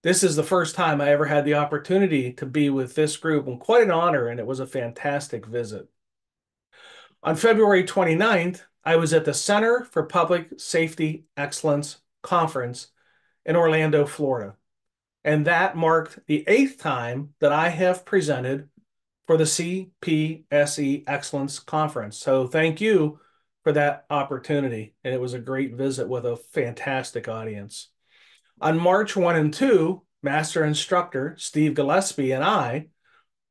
This is the first time I ever had the opportunity to be with this group, and quite an honor, and it was a fantastic visit. On February 29th, I was at the Center for Public Safety Excellence Conference in Orlando, Florida. And that marked the 8th time that I have presented for the CPSE Excellence Conference. So thank you for that opportunity. And it was a great visit with a fantastic audience. On March 1 and 2, Master Instructor Steve Gillespie and I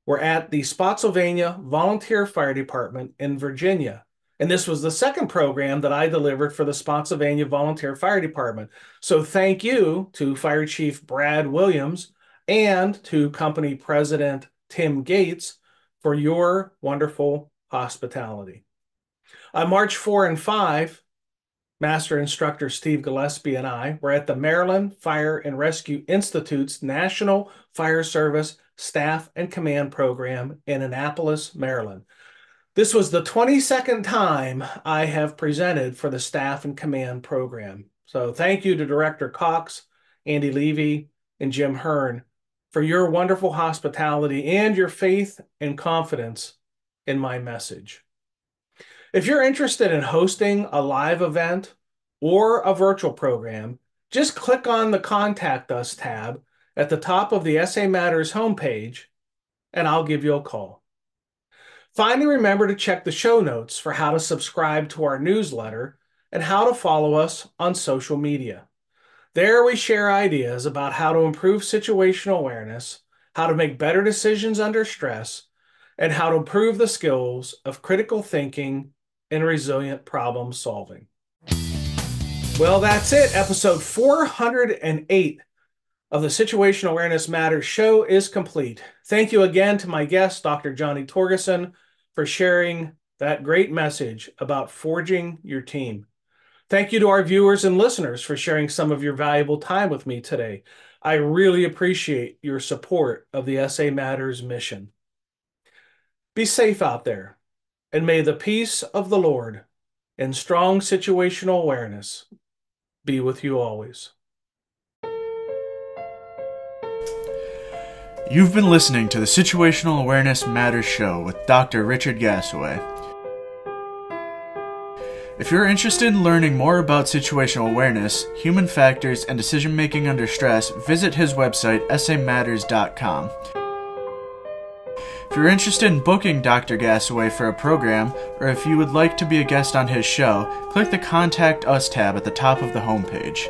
were at the Spotsylvania Volunteer Fire Department in Virginia. And this was the 2nd program that I delivered for the Spotsylvania Volunteer Fire Department. So thank you to Fire Chief Brad Williams and to Company President Tim Gates for your wonderful hospitality. On March 4 and 5, Master Instructor Steve Gillespie and I were at the Maryland Fire and Rescue Institute's National Fire Service Staff and Command Program in Annapolis, Maryland. This was the 22nd time I have presented for the Staff and Command Program. So thank you to Director Cox, Andy Levy, and Jim Hearn for your wonderful hospitality and your faith and confidence in my message. If you're interested in hosting a live event or a virtual program, just click on the Contact Us tab at the top of the SA Matters homepage, and I'll give you a call. Finally, remember to check the show notes for how to subscribe to our newsletter and how to follow us on social media. There we share ideas about how to improve situational awareness, how to make better decisions under stress, and how to improve the skills of critical thinking and resilient problem solving. Well, that's it. Episode 408 of the Situational Awareness Matters show is complete. Thank you again to my guest, Dr. Johnny Torgeson, for sharing that great message about forging your team. Thank you to our viewers and listeners for sharing some of your valuable time with me today. I really appreciate your support of the SA Matters mission. Be safe out there, and may the peace of the Lord and strong situational awareness be with you always. You've been listening to the Situational Awareness Matters Show with Dr. Richard Gasaway. If you're interested in learning more about situational awareness, human factors, and decision-making under stress, visit his website, samatters.com. If you're interested in booking Dr. Gasaway for a program, or if you would like to be a guest on his show, click the Contact Us tab at the top of the homepage.